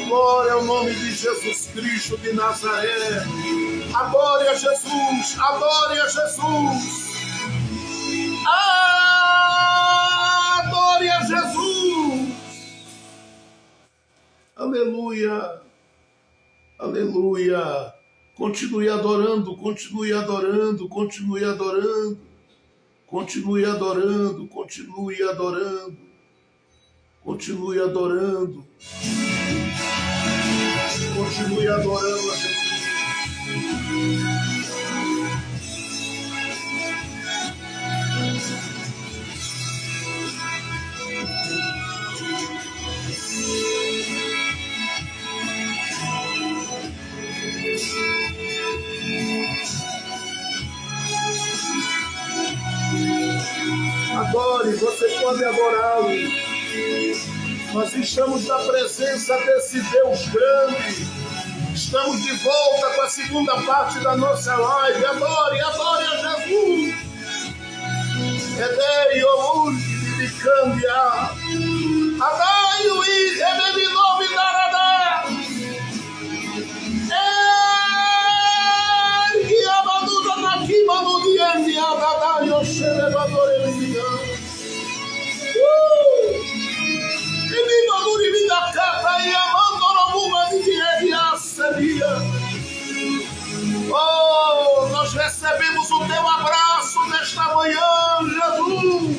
Glória ao nome de Jesus Cristo de Nazaré. Adore a Jesus, adore a Jesus. Adore a Jesus. Aleluia, aleluia. Continue adorando, continue adorando, continue adorando. Continue adorando, continue adorando. Continue adorando. Continue adorando a Jesus. Adore, você pode adorá-lo. Nós estamos na presença desse Deus grande. Estamos de volta com a segunda parte da nossa live. Adore, adore a Jesus. Edei o de Cândia. Adai o de nome dará. Ergue a baduda na quima no dia de Adai o xerebador eliminado. Oh, nós recebemos o teu abraço nesta manhã, Jesus.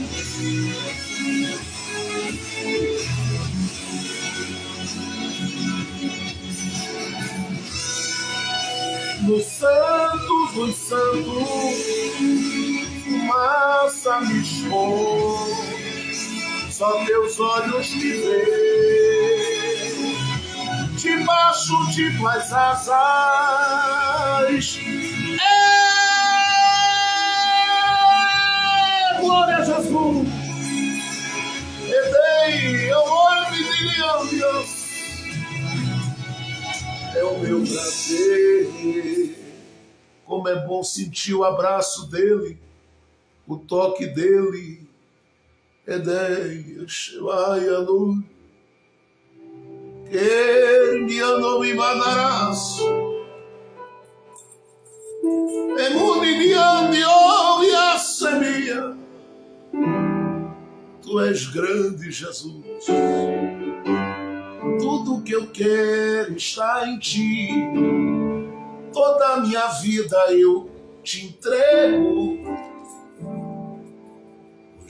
No santo dos santos, fumaça me expõe. Só teus olhos me veem, debaixo de tuas asas. Glória a Jesus. Edei, eu olho de Deus. É o meu prazer. Como é bom sentir o abraço dele, o toque dele. Edei, vai a luz, que me não me mandarás. Emuni diante ouve a semia. Tu és grande, Jesus. Tudo que eu quero está em ti. Toda a minha vida eu te entrego.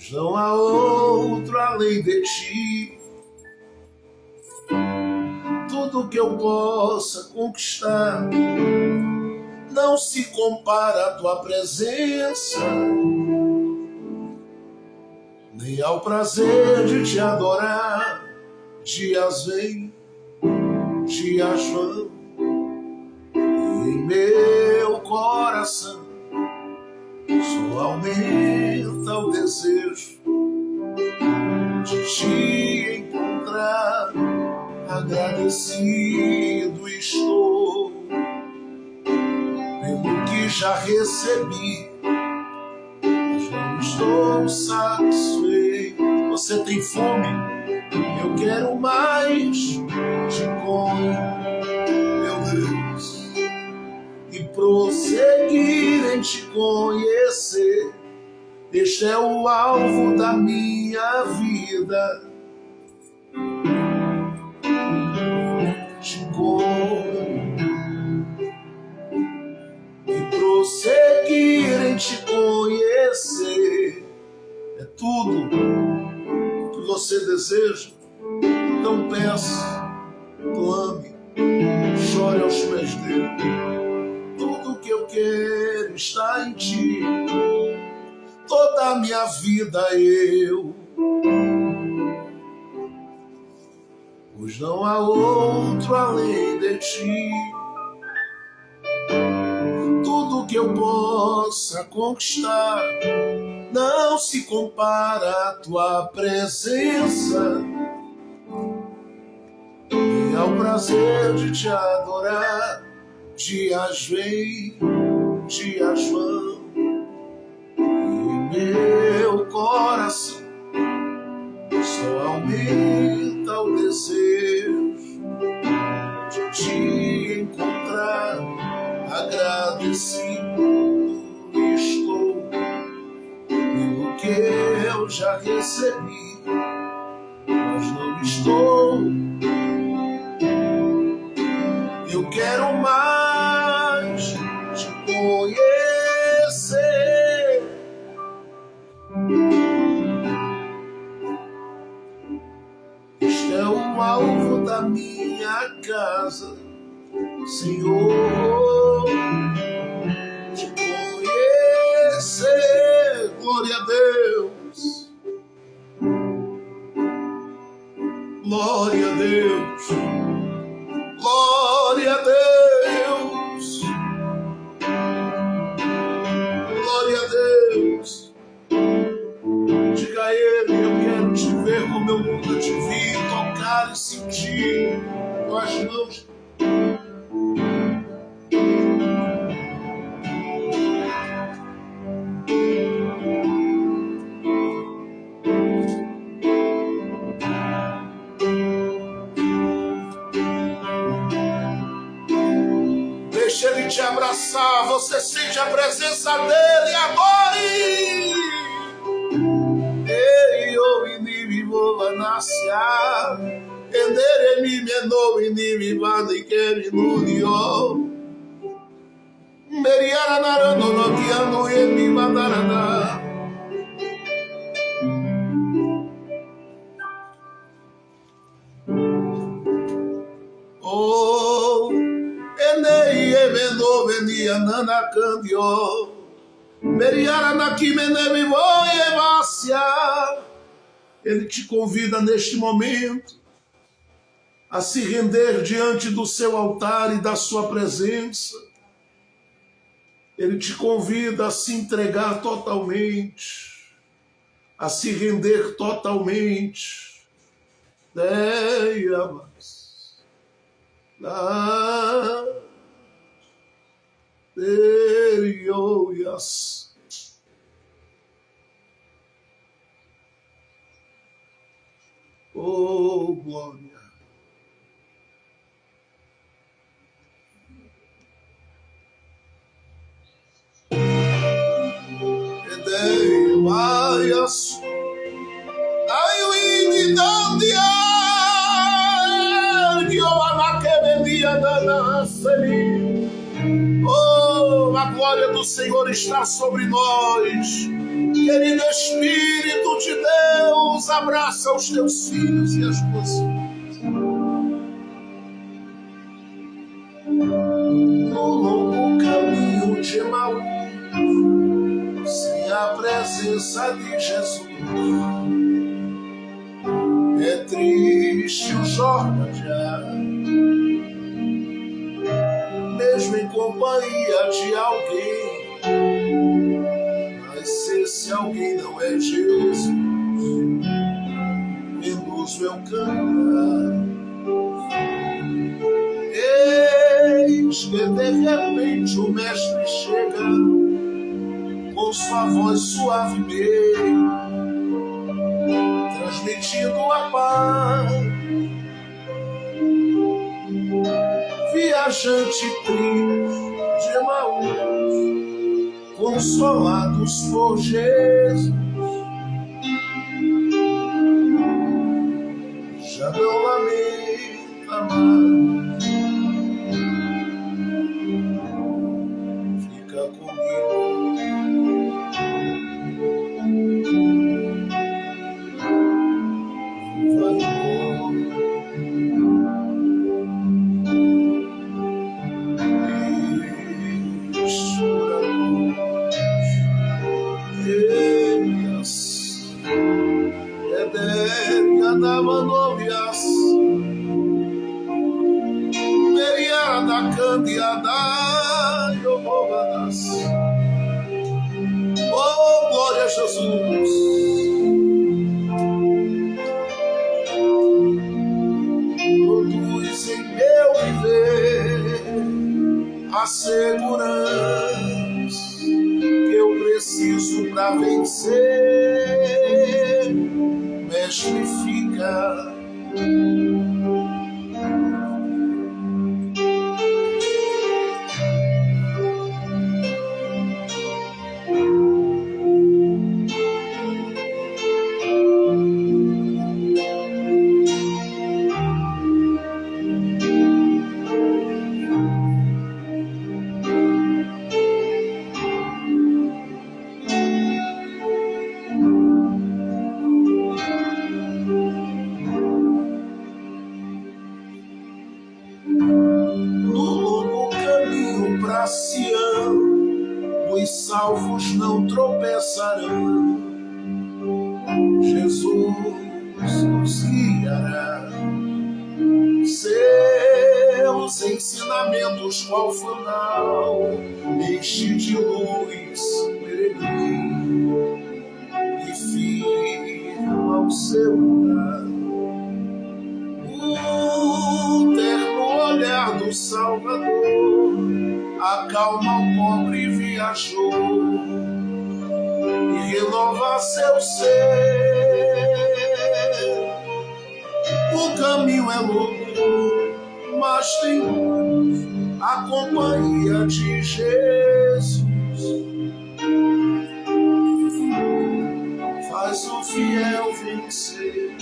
Não há outro além de ti. Tudo que eu possa conquistar não se compara à tua presença, nem ao prazer de te adorar. Dias vêm, dias vão, e em meu coração só aumenta o desejo de te encontrar. Agradecido estou pelo que já recebi, mas não estou satisfeito. Você tem fome? Eu quero mais. Te come, meu Deus, e prosseguir em te conhecer. Este é o alvo da minha vida. Te come e prosseguir em te conhecer. É tudo que você deseja. Então peça, clame, chore aos pés dele. Tudo que eu quero está em ti. Toda a minha vida eu, pois não há outro além de ti. Tudo que eu possa conquistar não se compara à tua presença, e ao prazer de te adorar. Dias vêm, dias vão, e meu coração só aumenta o desejo agradecido estou pelo que eu já recebi, mas não estou. Eu quero mais te conhecer. Este é o alvo da minha casa, Senhor, te conhecer. Glória a Deus, glória a Deus, glória a Deus, glória a Deus. Diga a Ele: eu quero te ver como eu nunca te vi, tocar e sentir tuas mãos. Deixa Ele te abraçar, você sente a presença dEle agora. Ei, oh, inimi boa nascia, endere mi meno inimi vani que nudio, meriara narano no kiano e mi mandarana. Oh, enei emendo venia nana candio, meriara na kimenemi voe vacia. Ele te convida neste momento a se render diante do seu altar e da sua presença. Ele te convida a se entregar totalmente, a se render totalmente. Deus, Deus. Oh, glória. Deus, ai o indidandia, Jeová que vendia da nasceri. Oh, a glória do Senhor está sobre nós. Querido Espírito de Deus, abraça os teus filhos e as tuas filhas. No longo caminho de Emaús, sem a presença de Jesus, é triste o jornadear, mesmo em companhia de alguém. Mas se esse alguém não é Jesus, menos meu cantar. Eis que de repente o mestre chega com sua voz suavemente, transmitindo a paz. Viajante triste de Emaús, consolados por Jesus, já não lamenta mais. Fica comigo, vai embora. Manovias, meriada candiada, yobovadas. Oh, glória a Jesus. Produz em meu viver a segurança que eu preciso para vencer. Mestre, fica. Sião, os salvos não tropeçarão. Jesus nos guiará, seus ensinamentos qual fanal, enche de luz peregrino e firma o seu lugar. O terno olhar do Salvador acalma o pobre viajor e renova seu ser. O caminho é longo, mas tem luz, a companhia de Jesus faz o fiel vencer.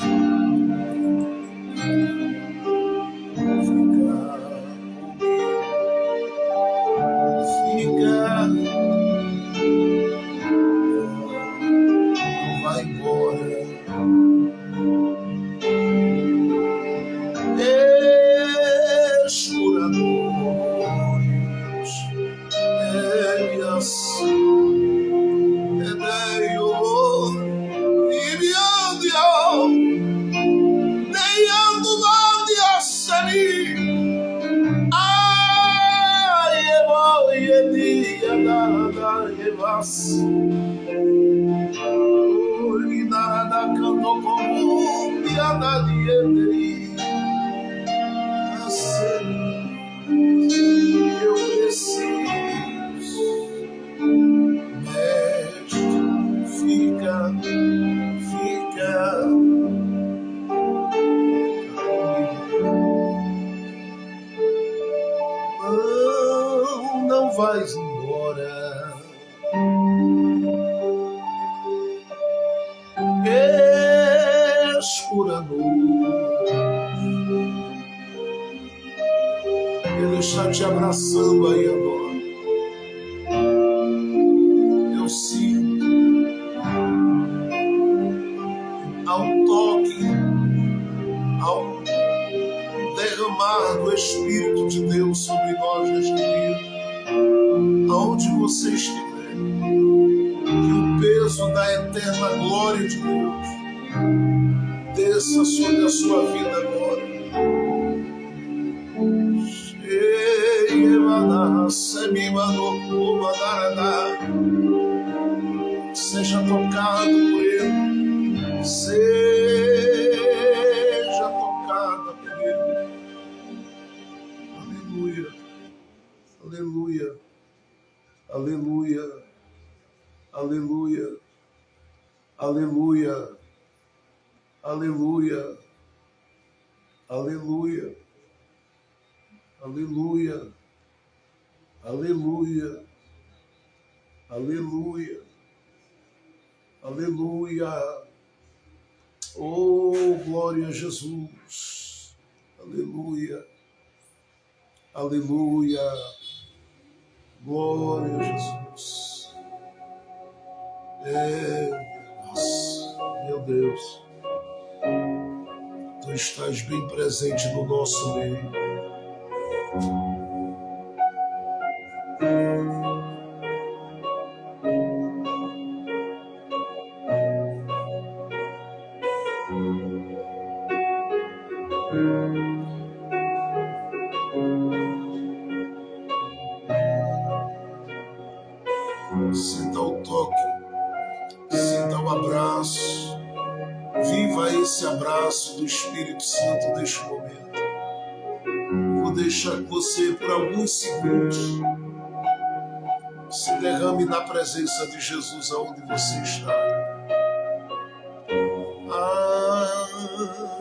Não vais embora, escura noite. Ele está te abraçando aí agora. Eu sinto ao toque, ao derramar do Espírito de Deus sobre nós neste dia. Aonde você estiver, que o peso da eterna glória de Deus desça sobre a sua vida agora. Seja tocado por Ele, seja tocada por Ele. Aleluia, aleluia, aleluia, aleluia, aleluia, aleluia, aleluia, aleluia, aleluia, aleluia, aleluia. Oh, glória a Jesus. Aleluia, aleluia, glória a Jesus. Meu Deus, Tu estás bem presente no nosso meio. Sinta o toque, sinta o abraço, viva esse abraço do Espírito Santo neste momento. Vou deixar que você, por alguns segundos, se derrame na presença de Jesus aonde você está.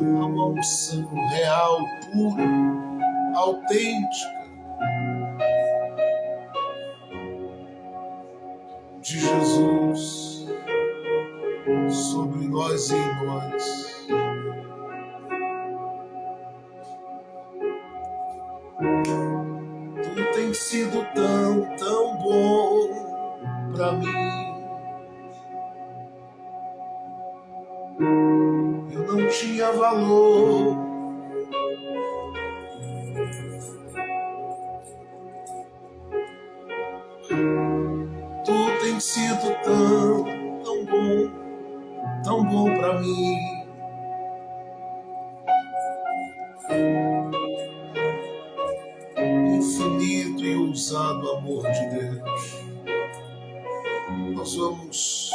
Uma unção real, pura, autêntica de Jesus sobre nós e em nós. Tu tens sido tão bom para mim. Eu não tinha valor, sido tão bom para mim. Infinito e ousado amor de Deus. Nós vamos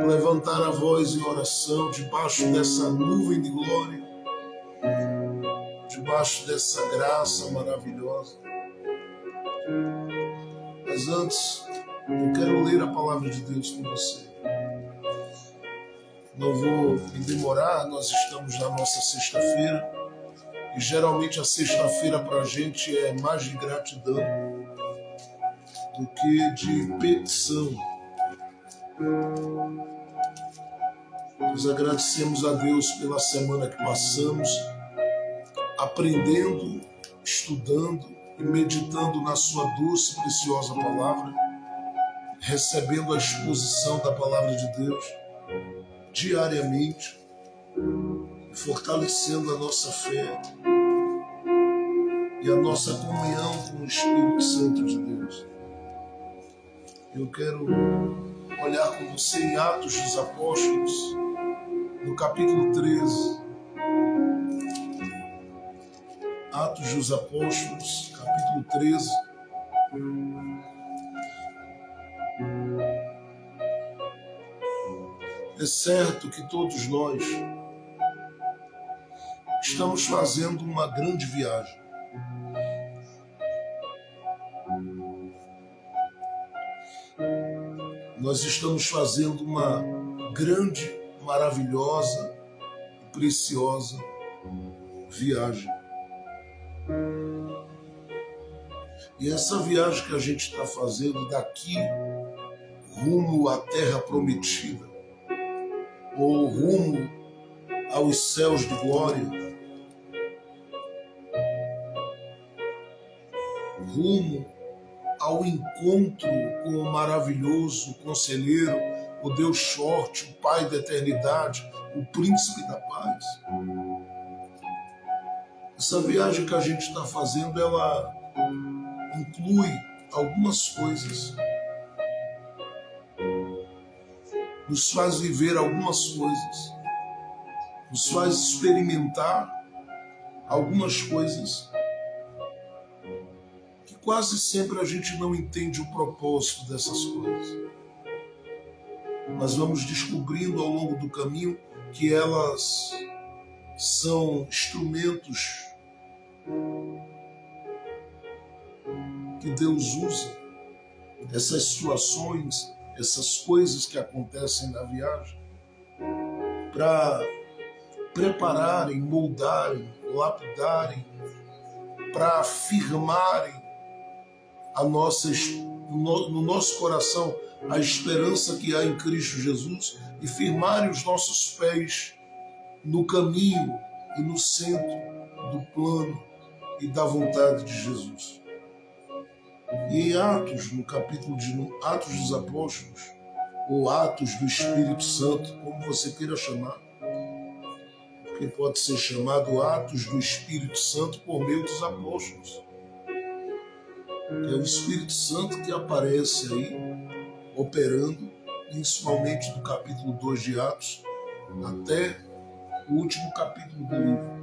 levantar a voz em oração debaixo dessa nuvem de glória, debaixo dessa graça maravilhosa. Mas antes, eu quero ler a palavra de Deus com você. Não vou me demorar, nós estamos na nossa sexta-feira, e geralmente a sexta-feira para a gente é mais de gratidão do que de petição. Nós agradecemos a Deus pela semana que passamos, aprendendo, estudando e meditando na sua doce e preciosa palavra, recebendo a exposição da palavra de Deus diariamente, fortalecendo a nossa fé e a nossa comunhão com o Espírito Santo de Deus. Eu quero olhar com você em Atos dos Apóstolos, no capítulo 13. Atos dos Apóstolos, capítulo 13. É certo que todos nós estamos fazendo uma grande viagem. Nós estamos fazendo uma grande, maravilhosa e preciosa viagem. E essa viagem que a gente está fazendo daqui rumo à terra prometida, ou rumo aos céus de glória, rumo ao encontro com o maravilhoso conselheiro, o Deus forte, o Pai da eternidade, o Príncipe da paz. Essa viagem que a gente está fazendo, ela inclui algumas coisas, nos faz viver algumas coisas, nos faz experimentar algumas coisas que quase sempre a gente não entende o propósito dessas coisas. Mas vamos descobrindo ao longo do caminho que elas são instrumentos que Deus usa, essas situações, essas coisas que acontecem na viagem, para prepararem, moldarem, lapidarem, para afirmarem no nosso coração a esperança que há em Cristo Jesus e firmarem os nossos pés no caminho e no centro do plano e da vontade de Jesus. E em Atos, no capítulo de Atos dos Apóstolos, ou Atos do Espírito Santo, como você queira chamar, que pode ser chamado Atos do Espírito Santo por meio dos apóstolos. É o Espírito Santo que aparece aí, operando, principalmente do capítulo 2 de Atos, até o último capítulo do livro.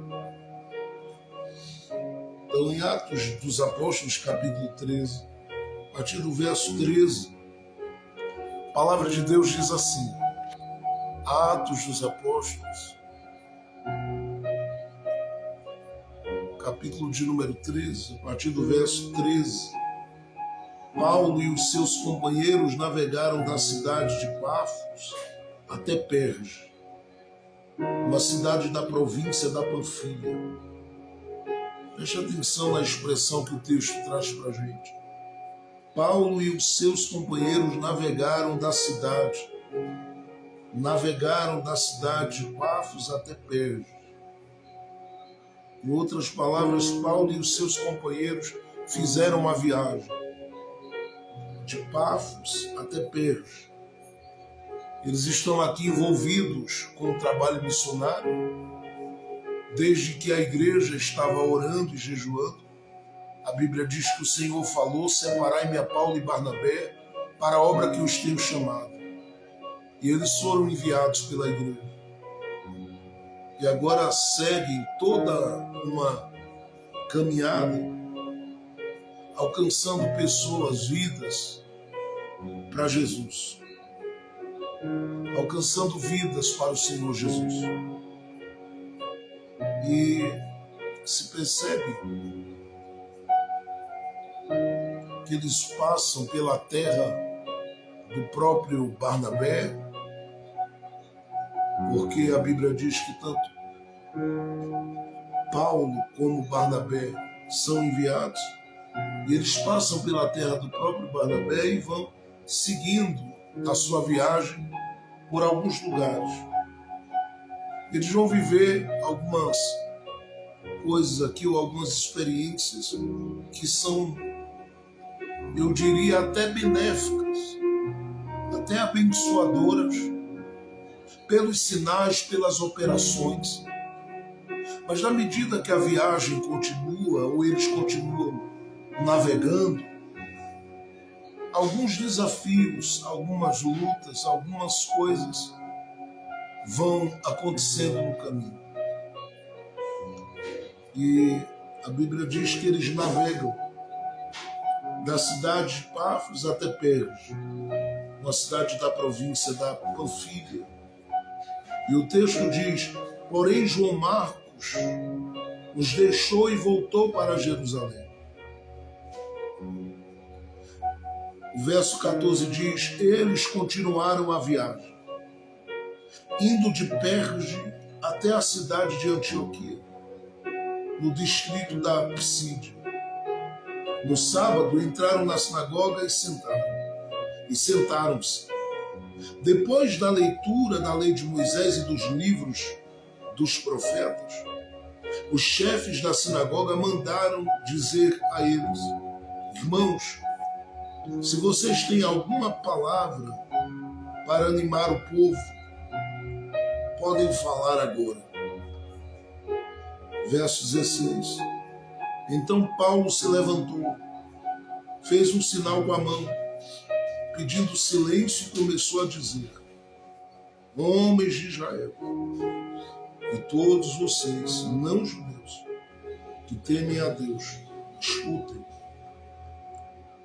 Então, em Atos dos Apóstolos, capítulo 13, a partir do verso 13, a palavra de Deus diz assim: Atos dos Apóstolos, capítulo de número 13, a partir do verso 13. Paulo e os seus companheiros navegaram da cidade de Pafos até Perge, uma cidade da província da Panfilha. Preste atenção na expressão que o texto traz para a gente. Paulo e os seus companheiros navegaram da cidade de Pafos até Perge. Em outras palavras, Paulo e os seus companheiros fizeram uma viagem de Pafos até Perge. Eles estão aqui envolvidos com o trabalho missionário, desde que a igreja estava orando e jejuando. A Bíblia diz que o Senhor falou: separai-me a Paulo e Barnabé para a obra que os tenho chamado. E eles foram enviados pela igreja. E agora seguem toda uma caminhada, alcançando pessoas, vidas para Jesus. Alcançando vidas para o Senhor Jesus. E se percebe que eles passam pela terra do próprio Barnabé, porque a Bíblia diz que tanto Paulo como Barnabé são enviados, e eles passam pela terra do próprio Barnabé e vão seguindo a sua viagem por alguns lugares. Eles vão viver algumas coisas aqui, ou algumas experiências que são, eu diria, até benéficas, até abençoadoras, pelos sinais, pelas operações. Mas na medida que a viagem continua, ou eles continuam navegando, alguns desafios, algumas lutas, algumas coisas vão acontecendo no caminho. E a Bíblia diz que eles navegam da cidade de Pafos até Perge, uma cidade da província da Panfilha. E o texto diz: porém João Marcos os deixou e voltou para Jerusalém. O verso 14 diz: eles continuaram a viagem, indo de Perge até a cidade de Antioquia, no distrito da Psídia. No sábado entraram na sinagoga e sentaram-se. Depois da leitura da lei de Moisés e dos livros dos profetas, os chefes da sinagoga mandaram dizer a eles: irmãos, se vocês têm alguma palavra para animar o povo, podem falar agora. Verso 16. Então Paulo se levantou, fez um sinal com a mão, pedindo silêncio, e começou a dizer: homens de Israel, e todos vocês, não judeus, que temem a Deus, escutem.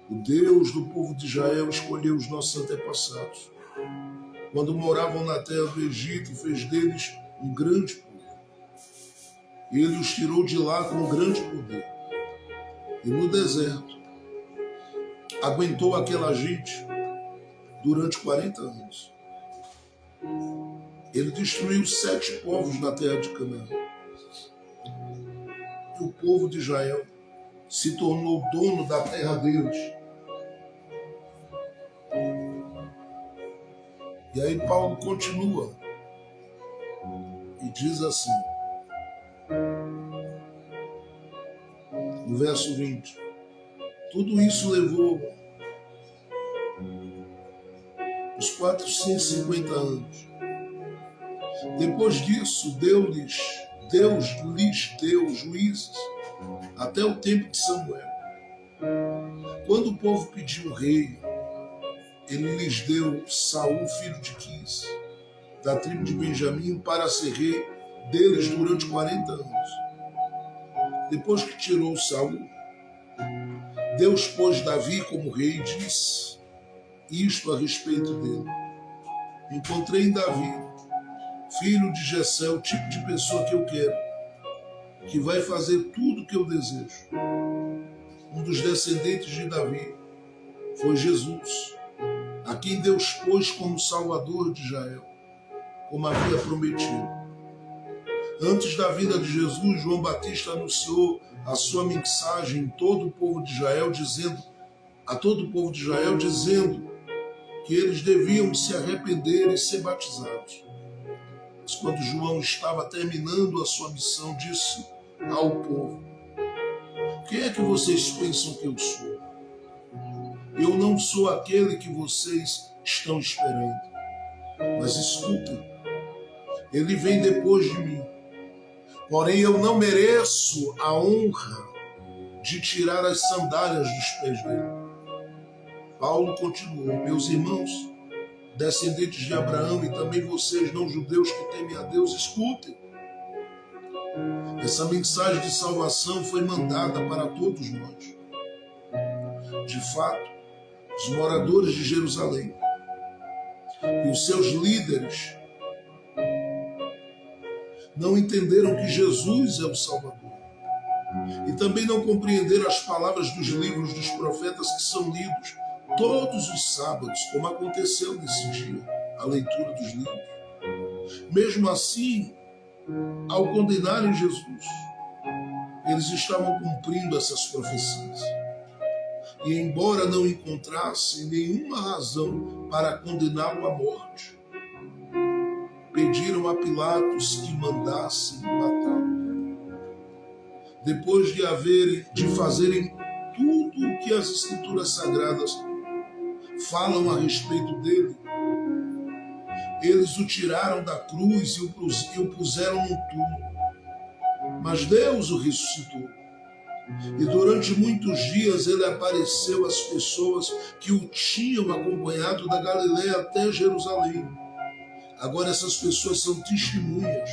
O Deus do povo de Israel escolheu os nossos antepassados, quando moravam na terra do Egito, e fez deles um grande povo. Ele os tirou de lá com um grande poder. E no deserto, aguentou aquela gente durante 40 anos. Ele destruiu 7 povos na terra de Canaã. E o povo de Israel se tornou dono da terra deles. E aí Paulo continua e diz assim, no verso 20: tudo isso levou os 450 anos. Depois disso, Deus lhes deu juízes até o tempo de Samuel. Quando o povo pediu um rei, ele lhes deu Saul, filho de Quis, da tribo de Benjamim, para ser rei deles durante 40 anos. Depois que tirou Saul, Deus pôs Davi como rei e disse isto a respeito dele: encontrei em Davi, filho de Jessé, o tipo de pessoa que eu quero, que vai fazer tudo o que eu desejo. Um dos descendentes de Davi foi Jesus, a quem Deus pôs como Salvador de Israel, como havia prometido. Antes da vinda de Jesus, João Batista anunciou a sua mensagem a todo o povo de Israel, dizendo que eles deviam se arrepender e ser batizados. Mas quando João estava terminando a sua missão, disse ao povo: quem é que vocês pensam que eu sou? Eu não sou aquele que vocês estão esperando. Mas escutem, ele vem depois de mim. Porém, eu não mereço a honra de tirar as sandálias dos pés dele. Paulo continuou: meus irmãos, descendentes de Abraão e também vocês, não judeus que temem a Deus, escutem. Essa mensagem de salvação foi mandada para todos nós. De fato, os moradores de Jerusalém e os seus líderes não entenderam que Jesus é o Salvador. E também não compreenderam as palavras dos livros dos profetas que são lidos todos os sábados, como aconteceu nesse dia, a leitura dos livros. Mesmo assim, ao condenarem Jesus, eles estavam cumprindo essas profecias. E embora não encontrassem nenhuma razão para condená-lo à morte, pediram a Pilatos que mandasse matá-lo. Depois de fazerem tudo o que as Escrituras Sagradas falam a respeito dele, eles o tiraram da cruz e o puseram num túmulo. Mas Deus o ressuscitou. E durante muitos dias ele apareceu às pessoas que o tinham acompanhado da Galiléia até Jerusalém. Agora essas pessoas são testemunhas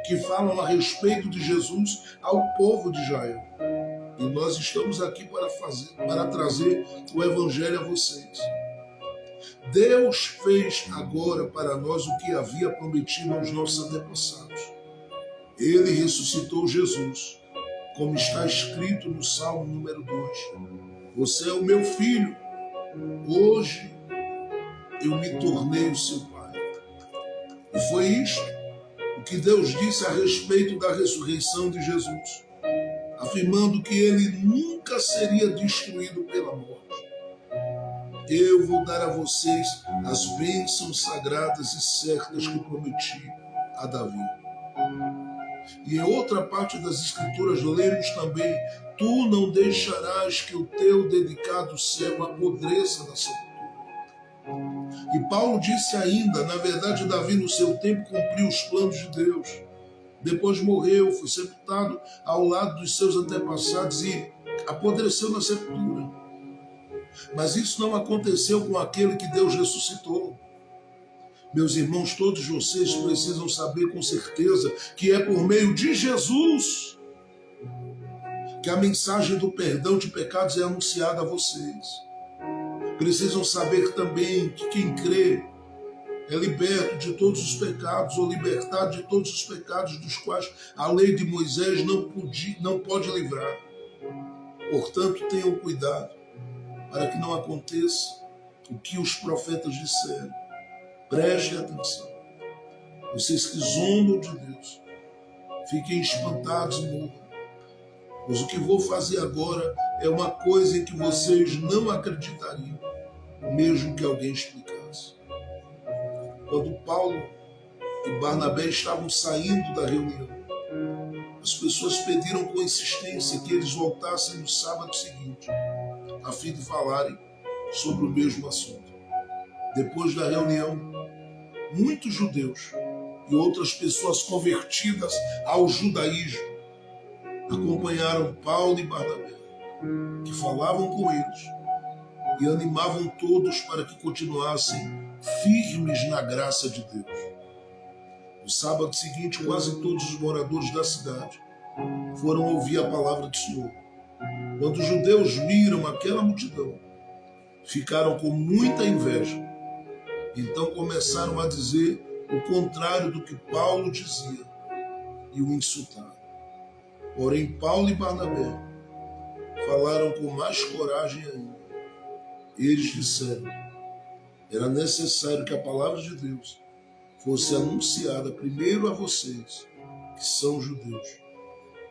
que falam a respeito de Jesus ao povo de Israel. E nós estamos aqui para trazer o Evangelho a vocês. Deus fez agora para nós o que havia prometido aos nossos antepassados. Ele ressuscitou Jesus, como está escrito no Salmo número 2. Você é o meu filho, hoje eu me tornei o seu pai. E foi isto o que Deus disse a respeito da ressurreição de Jesus, afirmando que ele nunca seria destruído pela morte. Eu vou dar a vocês as bênçãos sagradas e certas que prometi a Davi. E em outra parte das Escrituras lemos também: tu não deixarás que o teu delicado céu apodreça da sepultura. E Paulo disse ainda: na verdade, Davi no seu tempo cumpriu os planos de Deus. Depois morreu, foi sepultado ao lado dos seus antepassados e apodreceu na sepultura. Mas isso não aconteceu com aquele que Deus ressuscitou. Meus irmãos, todos vocês precisam saber com certeza que é por meio de Jesus que a mensagem do perdão de pecados é anunciada a vocês. Precisam saber também que quem crê é liberto de todos os pecados, ou libertado de todos os pecados dos quais a lei de Moisés não pode livrar. Portanto, tenham cuidado para que não aconteça o que os profetas disseram. Prestem atenção. Vocês que zombam de Deus, fiquem espantados e morram. Pois o que vou fazer agora é uma coisa em que vocês não acreditariam, mesmo que alguém explicasse. Quando Paulo e Barnabé estavam saindo da reunião, as pessoas pediram com insistência que eles voltassem no sábado seguinte, a fim de falarem sobre o mesmo assunto. Depois da reunião, muitos judeus e outras pessoas convertidas ao judaísmo acompanharam Paulo e Barnabé, que falavam com eles e animavam todos para que continuassem firmes na graça de Deus. No sábado seguinte, quase todos os moradores da cidade foram ouvir a palavra do Senhor. Quando os judeus viram aquela multidão, ficaram com muita inveja. Então começaram a dizer o contrário do que Paulo dizia e o insultaram. Porém, Paulo e Barnabé falaram com mais coragem ainda. Eles disseram: era necessário que a palavra de Deus fosse anunciada primeiro a vocês, que são judeus.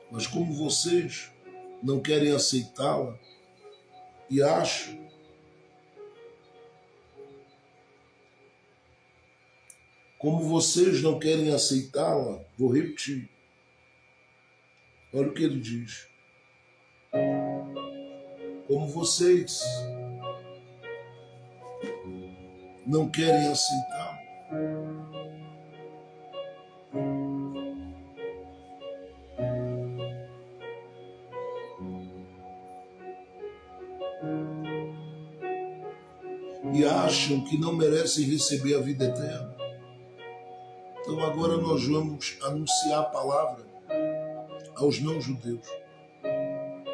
Mas como vocês não querem aceitá-la e acham vou repetir. Olha o que ele diz. Como vocês não querem aceitar, e acham que não merecem receber a vida eterna. Então agora nós vamos anunciar a palavra aos não-judeus,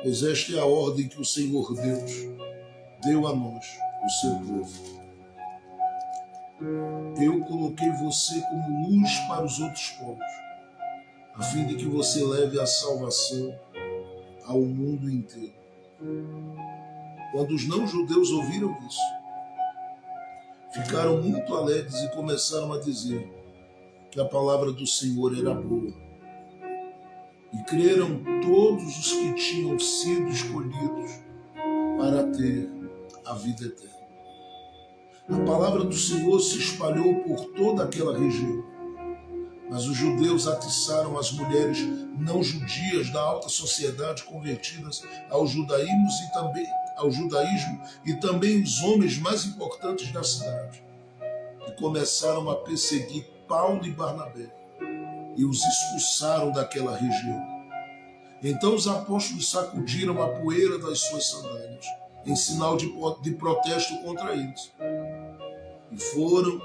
pois esta é a ordem que o Senhor Deus deu a nós, o seu povo. Eu coloquei você como luz para os outros povos, a fim de que você leve a salvação ao mundo inteiro. Quando os não-judeus ouviram isso, ficaram muito alegres e começaram a dizer que a palavra do Senhor era boa. E creram todos os que tinham sido escolhidos para ter a vida eterna. A palavra do Senhor se espalhou por toda aquela região, mas os judeus atiçaram as mulheres não judias da alta sociedade convertidas ao judaísmo e também os homens mais importantes da cidade, e começaram a perseguir Paulo e Barnabé e os expulsaram daquela região. Então os apóstolos sacudiram a poeira das suas sandálias em sinal de protesto contra eles e foram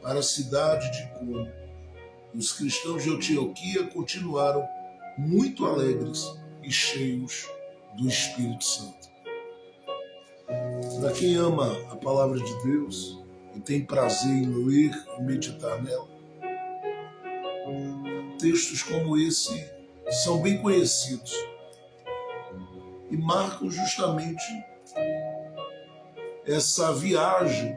para a cidade de Icônio. Os cristãos de Antioquia continuaram muito alegres e cheios do Espírito Santo. Para quem ama a palavra de Deus e tem prazer em ler e meditar nela, textos como esse são bem conhecidos e marcam justamente essa viagem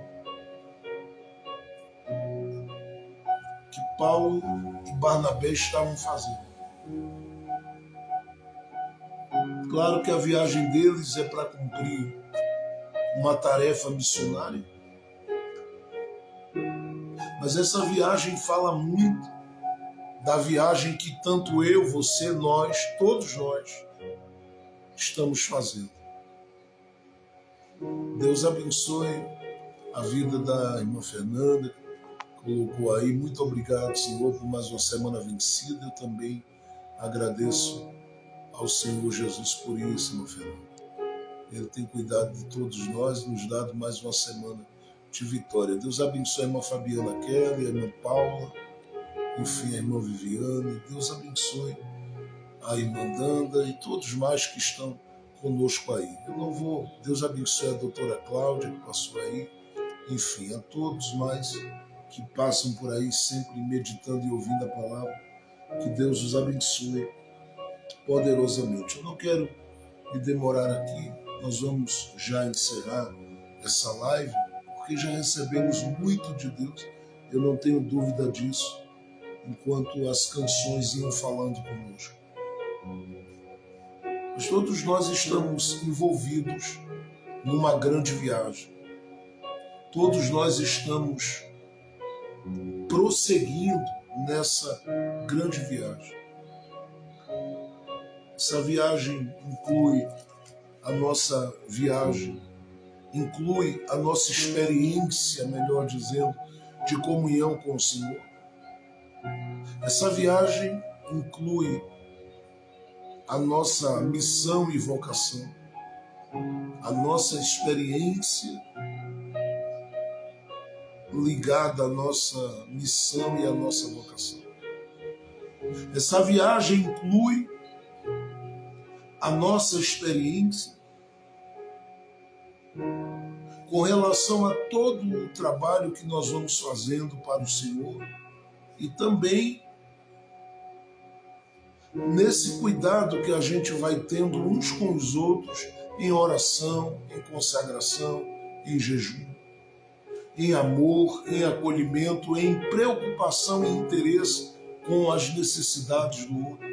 que Paulo e Barnabé estavam fazendo. Claro que a viagem deles é para cumprir uma tarefa missionária, mas essa viagem fala muito da viagem que tanto eu, você, nós, todos nós estamos fazendo. Deus abençoe a vida da irmã Fernanda, colocou aí. Muito obrigado, Senhor, por mais uma semana vencida. Eu também agradeço ao Senhor Jesus por isso, irmã Fernanda. Ele tem cuidado de todos nós e nos dado mais uma semana de vitória. Deus abençoe a irmã Fabiana Kelly, a irmã Paula, enfim, a irmã Viviane. Deus abençoe a irmã Danda e todos mais que estão conosco aí. Deus abençoe a doutora Cláudia, que passou aí, enfim, a todos mais que passam por aí sempre meditando e ouvindo a palavra. Que Deus os abençoe poderosamente. Eu não quero me demorar aqui, nós vamos já encerrar essa live, porque já recebemos muito de Deus, eu não tenho dúvida disso, enquanto as canções iam falando conosco. Mas todos nós estamos envolvidos numa grande viagem. Todos nós estamos prosseguindo nessa grande viagem. Essa viagem inclui a nossa viagem, inclui a nossa experiência, melhor dizendo, de comunhão com o Senhor. Essa viagem inclui a nossa missão e vocação, a nossa experiência ligada à nossa missão e à nossa vocação. Essa viagem inclui a nossa experiência com relação a todo o trabalho que nós vamos fazendo para o Senhor e também nesse cuidado que a gente vai tendo uns com os outros em oração, em consagração, em jejum, em amor, em acolhimento, em preocupação e interesse com as necessidades do outro.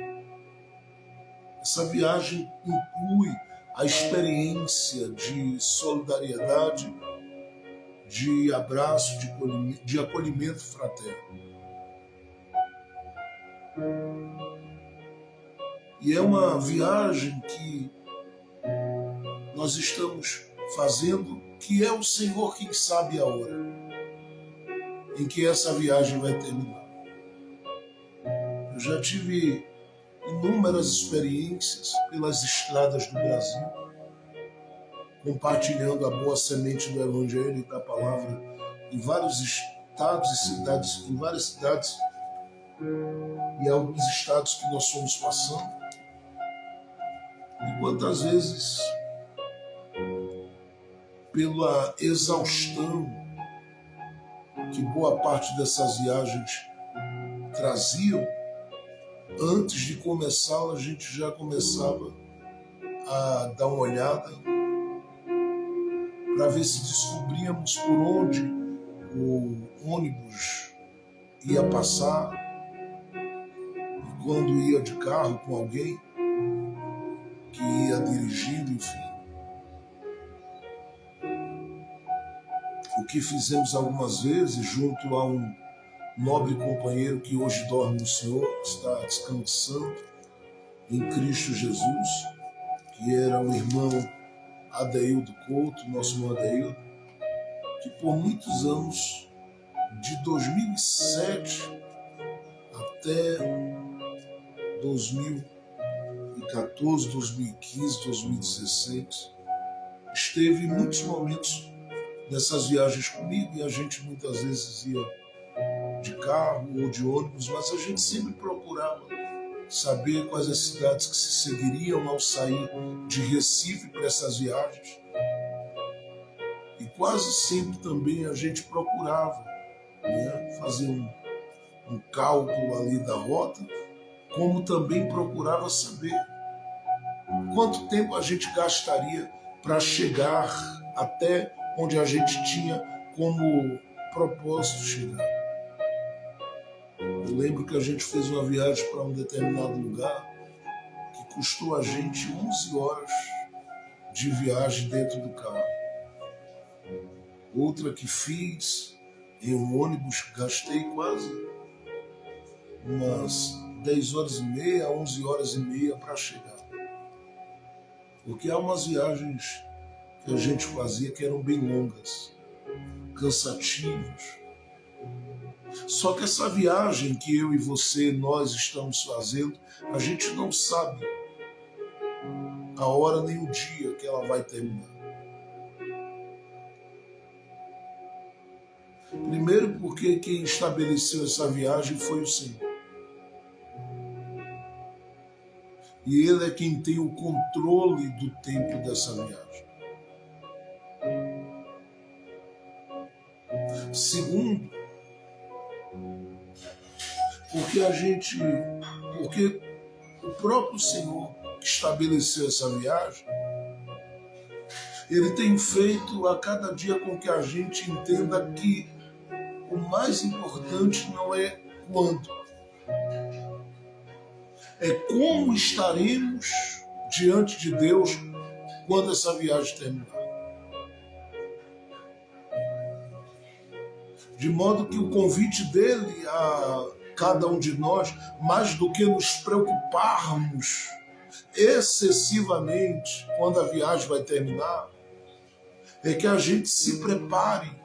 Essa viagem inclui a experiência de solidariedade, de abraço, de acolhimento fraterno. E é uma viagem que nós estamos fazendo, que é o Senhor quem sabe a hora em que essa viagem vai terminar. Eu já tive inúmeras experiências pelas estradas do Brasil, compartilhando a boa semente do Evangelho e da Palavra em vários estados e cidades, em várias cidades e alguns estados que nós fomos passando. E quantas vezes, pela exaustão que boa parte dessas viagens traziam, antes de começá-la, a gente já começava a dar uma olhada para ver se descobríamos por onde o ônibus ia passar, e quando ia de carro com alguém que ia dirigindo, enfim. O que fizemos algumas vezes junto a um nobre companheiro que hoje dorme no Senhor, está descansando em Cristo Jesus, que era o irmão Adeildo Couto, nosso irmão Adeildo, que por muitos anos, de 2007 até 2014, 2015, 2016, esteve em muitos momentos nessas viagens comigo, e a gente muitas vezes ia de carro ou de ônibus, mas a gente sempre procurava saber quais as cidades que se seguiriam ao sair de Recife para essas viagens. E quase sempre também a gente procurava, né, fazer um cálculo ali da rota, como também procurava saber quanto tempo a gente gastaria para chegar até onde a gente tinha como propósito chegar. Eu lembro que a gente fez uma viagem para um determinado lugar que custou a gente 11 horas de viagem dentro do carro. Outra que fiz em um ônibus, gastei quase umas 10 horas e meia, 11 horas e meia para chegar. Porque há umas viagens que a gente fazia que eram bem longas, cansativas. Só que essa viagem que eu e você, nós estamos fazendo, a gente não sabe a hora nem o dia que ela vai terminar. Primeiro porque quem estabeleceu essa viagem foi o Senhor. E Ele é quem tem o controle do tempo dessa viagem. Segundo, porque o próprio Senhor que estabeleceu essa viagem, Ele tem feito a cada dia com que a gente entenda que o mais importante não é quando, é como estaremos diante de Deus quando essa viagem terminar. De modo que o convite dele a cada um de nós, mais do que nos preocuparmos excessivamente quando a viagem vai terminar, é que a gente se prepare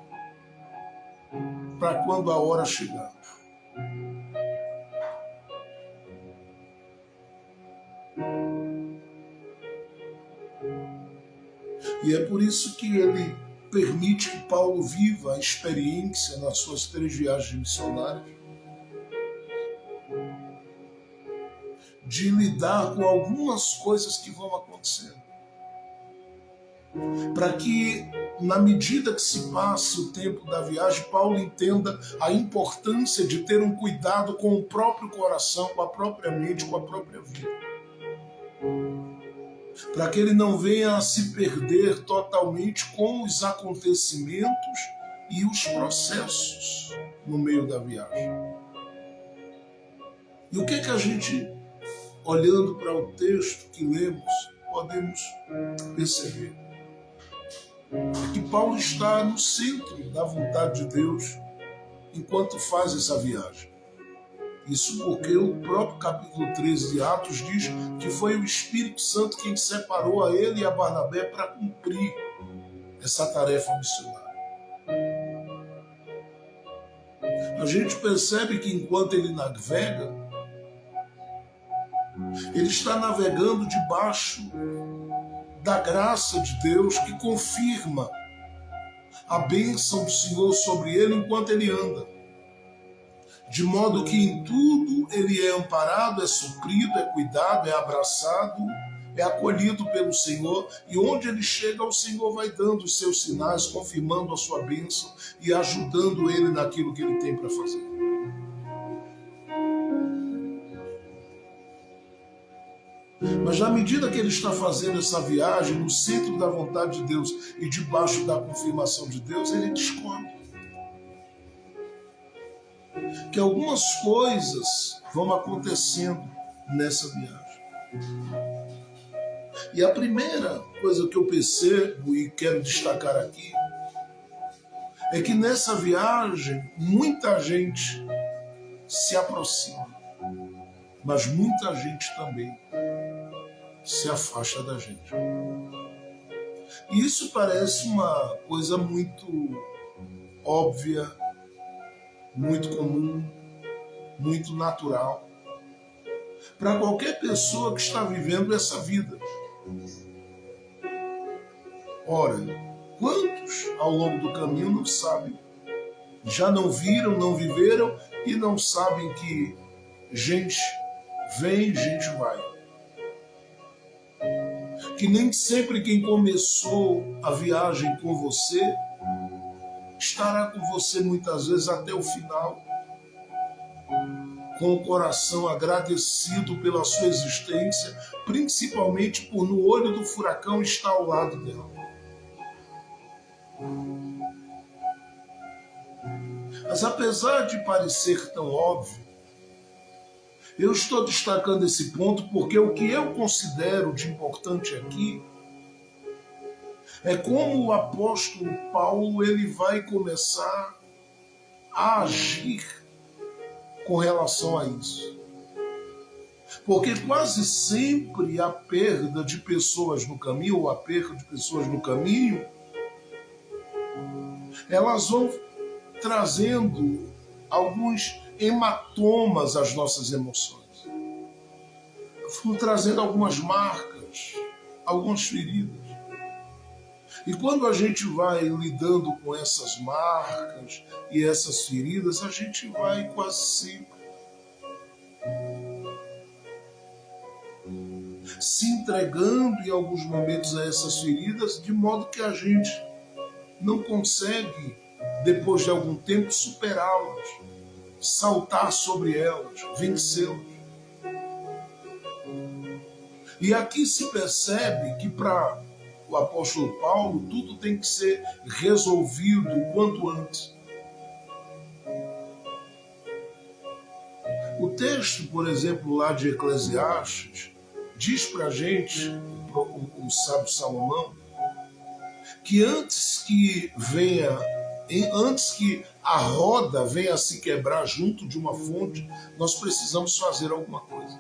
para quando a hora chegar. E é por isso que ele permite que Paulo viva a experiência nas suas 3 viagens missionárias de lidar com algumas coisas que vão acontecendo. Para que, na medida que se passe o tempo da viagem, Paulo entenda a importância de ter um cuidado com o próprio coração, com a própria mente, com a própria vida. Para que ele não venha a se perder totalmente com os acontecimentos e os processos no meio da viagem. E o que a gente, olhando para o texto que lemos, podemos perceber? É que Paulo está no centro da vontade de Deus enquanto faz essa viagem. Isso porque o próprio capítulo 13 de Atos diz que foi o Espírito Santo quem separou a ele e a Barnabé para cumprir essa tarefa missionária. A gente percebe que enquanto ele navega, ele está navegando debaixo da graça de Deus que confirma a bênção do Senhor sobre ele enquanto ele anda. De modo que em tudo ele é amparado, é suprido, é cuidado, é abraçado, é acolhido pelo Senhor, e onde ele chega, o Senhor vai dando os seus sinais, confirmando a sua bênção e ajudando ele naquilo que ele tem para fazer. Mas na medida que ele está fazendo essa viagem no centro da vontade de Deus e debaixo da confirmação de Deus, ele descobre que algumas coisas vão acontecendo nessa viagem. E a primeira coisa que eu percebo e quero destacar aqui é que nessa viagem muita gente se aproxima, mas muita gente também se afasta da gente. E isso parece uma coisa muito óbvia, muito comum, muito natural para qualquer pessoa que está vivendo essa vida. Ora, quantos ao longo do caminho não sabem, já não viram, não viveram e não sabem que gente vem, gente vai. Que nem sempre quem começou a viagem com você estará com você muitas vezes até o final, com o coração agradecido pela sua existência, principalmente por no olho do furacão estar ao lado dela. Mas apesar de parecer tão óbvio, eu estou destacando esse ponto porque o que eu considero de importante aqui é como o apóstolo Paulo ele vai começar a agir com relação a isso. Porque quase sempre a perda de pessoas no caminho, ou a perda de pessoas no caminho, elas vão trazendo alguns hematomas às nossas emoções. Vão trazendo algumas marcas, algumas feridas. E quando a gente vai lidando com essas marcas e essas feridas, a gente vai quase sempre se entregando em alguns momentos a essas feridas, de modo que a gente não consegue, depois de algum tempo, superá-las, saltar sobre elas, vencê-las. E aqui se percebe que para o apóstolo Paulo, tudo tem que ser resolvido o quanto antes. O texto, por exemplo, lá de Eclesiastes, diz para a gente, o sábio Salomão, que antes que a roda venha a se quebrar junto de uma fonte, nós precisamos fazer alguma coisa.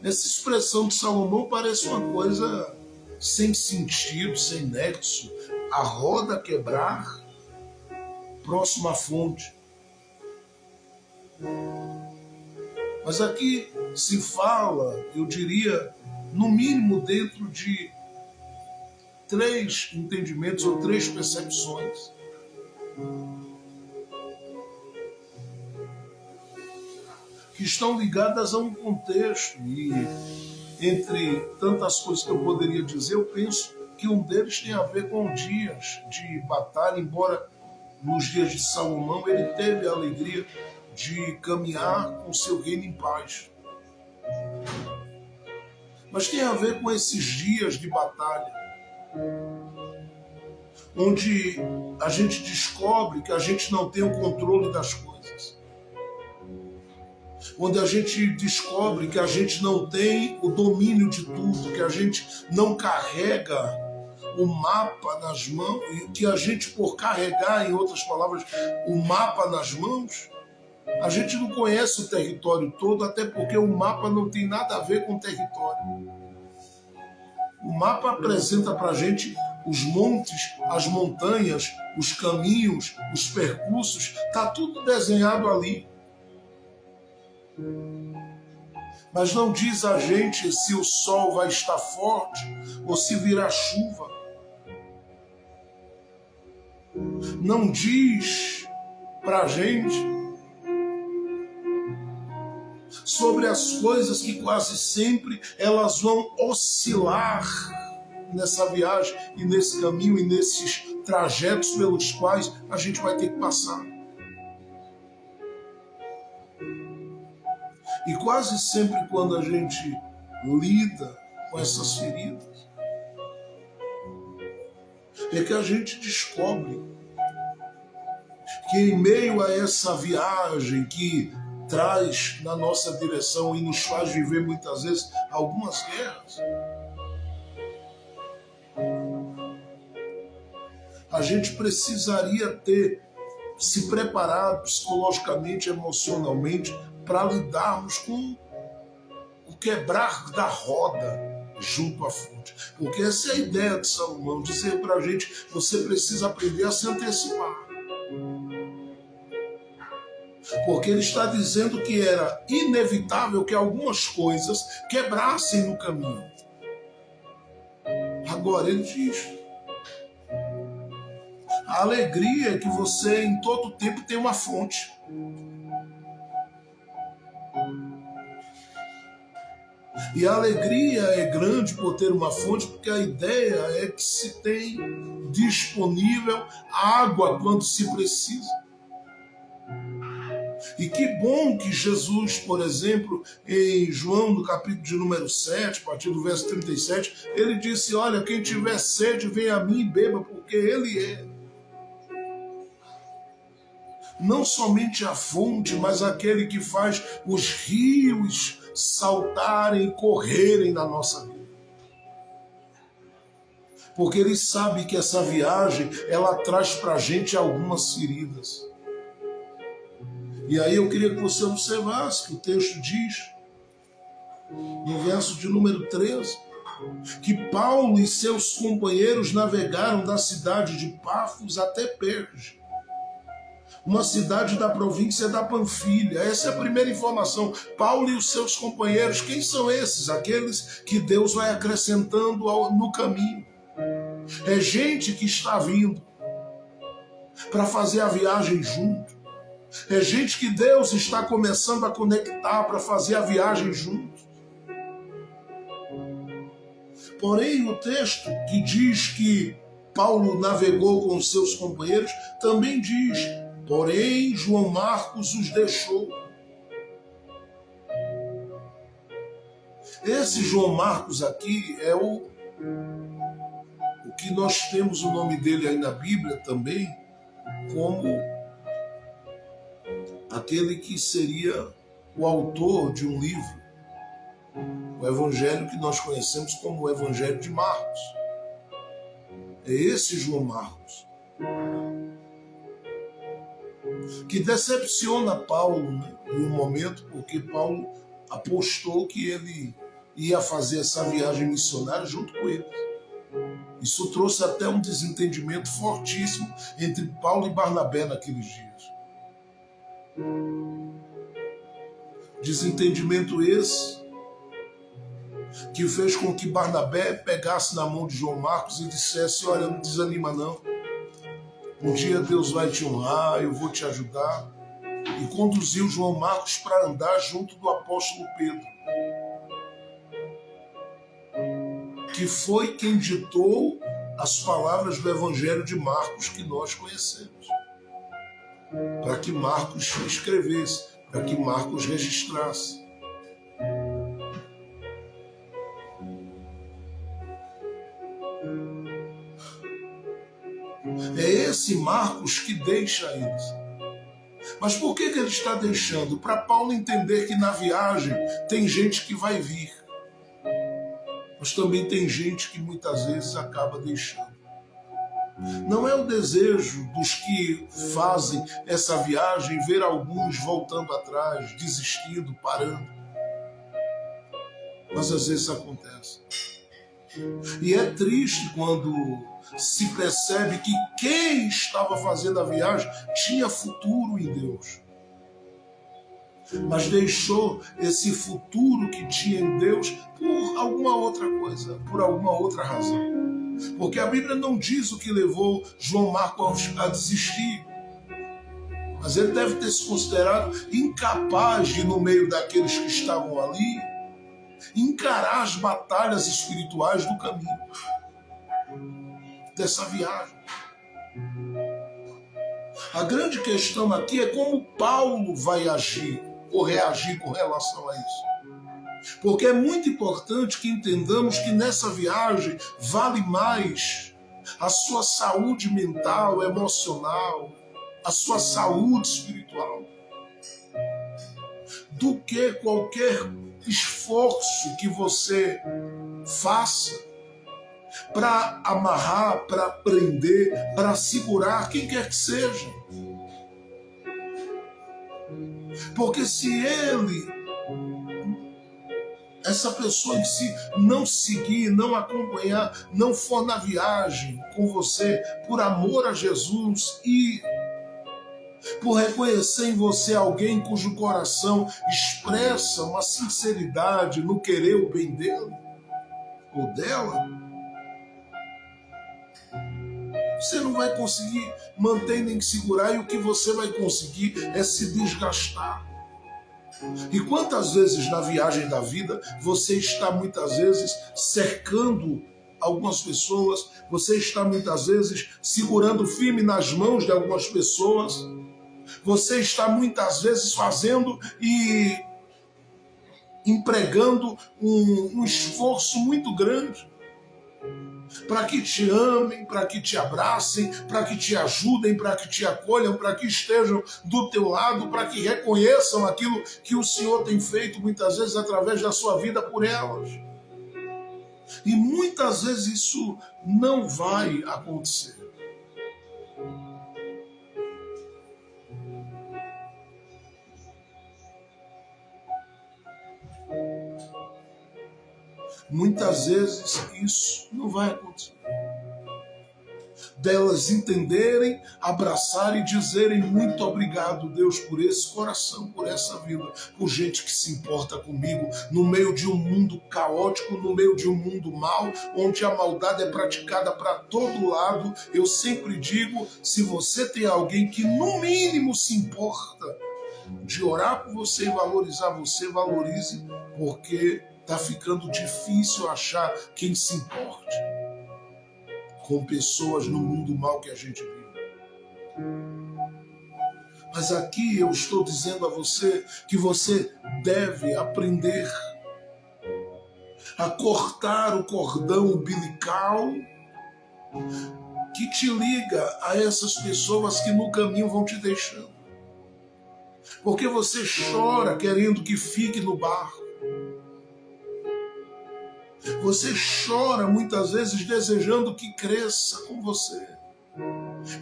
Essa expressão de Salomão parece uma coisa sem sentido, sem nexo. A roda quebrar próximo à fonte. Mas aqui se fala, eu diria, no mínimo dentro de 3 entendimentos ou 3 percepções. Que estão ligadas a um contexto, e entre tantas coisas que eu poderia dizer, eu penso que um deles tem a ver com dias de batalha, embora nos dias de Salomão ele teve a alegria de caminhar com seu reino em paz. Mas tem a ver com esses dias de batalha, onde a gente descobre que a gente não tem o controle das coisas, onde a gente descobre que a gente não tem o domínio de tudo, que a gente não carrega o mapa nas mãos, e que a gente, por carregar, em outras palavras, o mapa nas mãos, a gente não conhece o território todo, até porque o mapa não tem nada a ver com o território. O mapa apresenta para a gente os montes, as montanhas, os caminhos, os percursos, está tudo desenhado ali. Mas não diz a gente se o sol vai estar forte ou se virá chuva. Não diz para a gente sobre as coisas que quase sempre elas vão oscilar nessa viagem e nesse caminho e nesses trajetos pelos quais a gente vai ter que passar. E quase sempre quando a gente lida com essas feridas, é que a gente descobre que em meio a essa viagem que traz na nossa direção e nos faz viver muitas vezes algumas guerras, a gente precisaria ter se preparado psicologicamente, emocionalmente, para lidarmos com o quebrar da roda junto à fonte. Porque essa é a ideia de Salomão, dizer para a gente, você precisa aprender a se antecipar. Porque ele está dizendo que era inevitável que algumas coisas quebrassem no caminho. Agora ele diz, a alegria é que você em todo tempo tem uma fonte. E a alegria é grande por ter uma fonte, porque a ideia é que se tem disponível água quando se precisa. E que bom que Jesus, por exemplo, em João, no capítulo de número 7, a partir do verso 37, ele disse, olha, quem tiver sede, venha a mim e beba, porque ele é. Não somente a fonte, mas aquele que faz os rios saltarem e correrem na nossa vida. Porque ele sabe que essa viagem, ela traz para a gente algumas feridas. E aí eu queria que você observasse que o texto diz, no verso de número 13, que Paulo e seus companheiros navegaram da cidade de Pafos até Perge, uma cidade da província da Panfilha. Essa é a primeira informação. Paulo e os seus companheiros, quem são esses? Aqueles que Deus vai acrescentando no caminho. É gente que está vindo para fazer a viagem junto. É gente que Deus está começando a conectar para fazer a viagem junto. Porém, o texto que diz que Paulo navegou com seus companheiros, também diz, porém, João Marcos os deixou. Esse João Marcos aqui é o que nós temos o nome dele aí na Bíblia também, como aquele que seria o autor de um livro, o evangelho que nós conhecemos como o Evangelho de Marcos. É esse João Marcos que decepciona Paulo, né, em um momento, porque Paulo apostou que ele ia fazer essa viagem missionária junto com ele. Isso trouxe até um desentendimento fortíssimo entre Paulo e Barnabé naqueles dias. Desentendimento esse que fez com que Barnabé pegasse na mão de João Marcos e dissesse, olha, não desanima não. Um dia Deus vai te honrar, eu vou te ajudar. E conduziu João Marcos para andar junto do apóstolo Pedro, que foi quem ditou as palavras do Evangelho de Marcos que nós conhecemos. Para que Marcos escrevesse, para que Marcos registrasse. É esse Marcos que deixa eles. Mas por que ele está deixando? Para Paulo entender que na viagem tem gente que vai vir. Mas também tem gente que muitas vezes acaba deixando. Não é o desejo dos que fazem essa viagem ver alguns voltando atrás, desistindo, parando. Mas às vezes acontece. E é triste quando se percebe que quem estava fazendo a viagem tinha futuro em Deus. mas deixou esse futuro que tinha em Deus por alguma outra coisa, por alguma outra razão. Porque a Bíblia não diz o que levou João Marcos a desistir, mas ele deve ter se considerado incapaz de, no meio daqueles que estavam ali, encarar as batalhas espirituais do caminho, dessa viagem. A grande questão aqui é como Paulo vai agir ou reagir com relação a isso. Porque é muito importante que entendamos que nessa viagem vale mais a sua saúde mental, emocional, a sua saúde espiritual, do que qualquer esforço que você faça para amarrar, para prender, para segurar quem quer que seja. Porque se essa pessoa em si não seguir, não acompanhar, não for na viagem com você por amor a Jesus e por reconhecer em você alguém cujo coração expressa uma sinceridade no querer o bem dele ou dela, você não vai conseguir manter nem segurar, e o que você vai conseguir é se desgastar. E quantas vezes na viagem da vida você está muitas vezes cercando algumas pessoas, você está muitas vezes segurando firme nas mãos de algumas pessoas, você está muitas vezes fazendo e empregando um esforço muito grande para que te amem, para que te abracem, para que te ajudem, para que te acolham, para que estejam do teu lado, para que reconheçam aquilo que o Senhor tem feito muitas vezes através da sua vida por elas. E muitas vezes isso não vai acontecer. Muitas vezes isso não vai acontecer. Delas entenderem, abraçarem e dizerem muito obrigado, Deus, por esse coração, por essa vida, por gente que se importa comigo, no meio de um mundo caótico, no meio de um mundo mau, onde a maldade é praticada para todo lado. Eu sempre digo, se você tem alguém que no mínimo se importa de orar por você e valorizar você, valorize, porque está ficando difícil achar quem se importe com pessoas no mundo mal que a gente vive. Mas aqui eu estou dizendo a você que você deve aprender a cortar o cordão umbilical que te liga a essas pessoas que no caminho vão te deixando. Porque você chora querendo que fique no barco. Você chora muitas vezes desejando que cresça com você,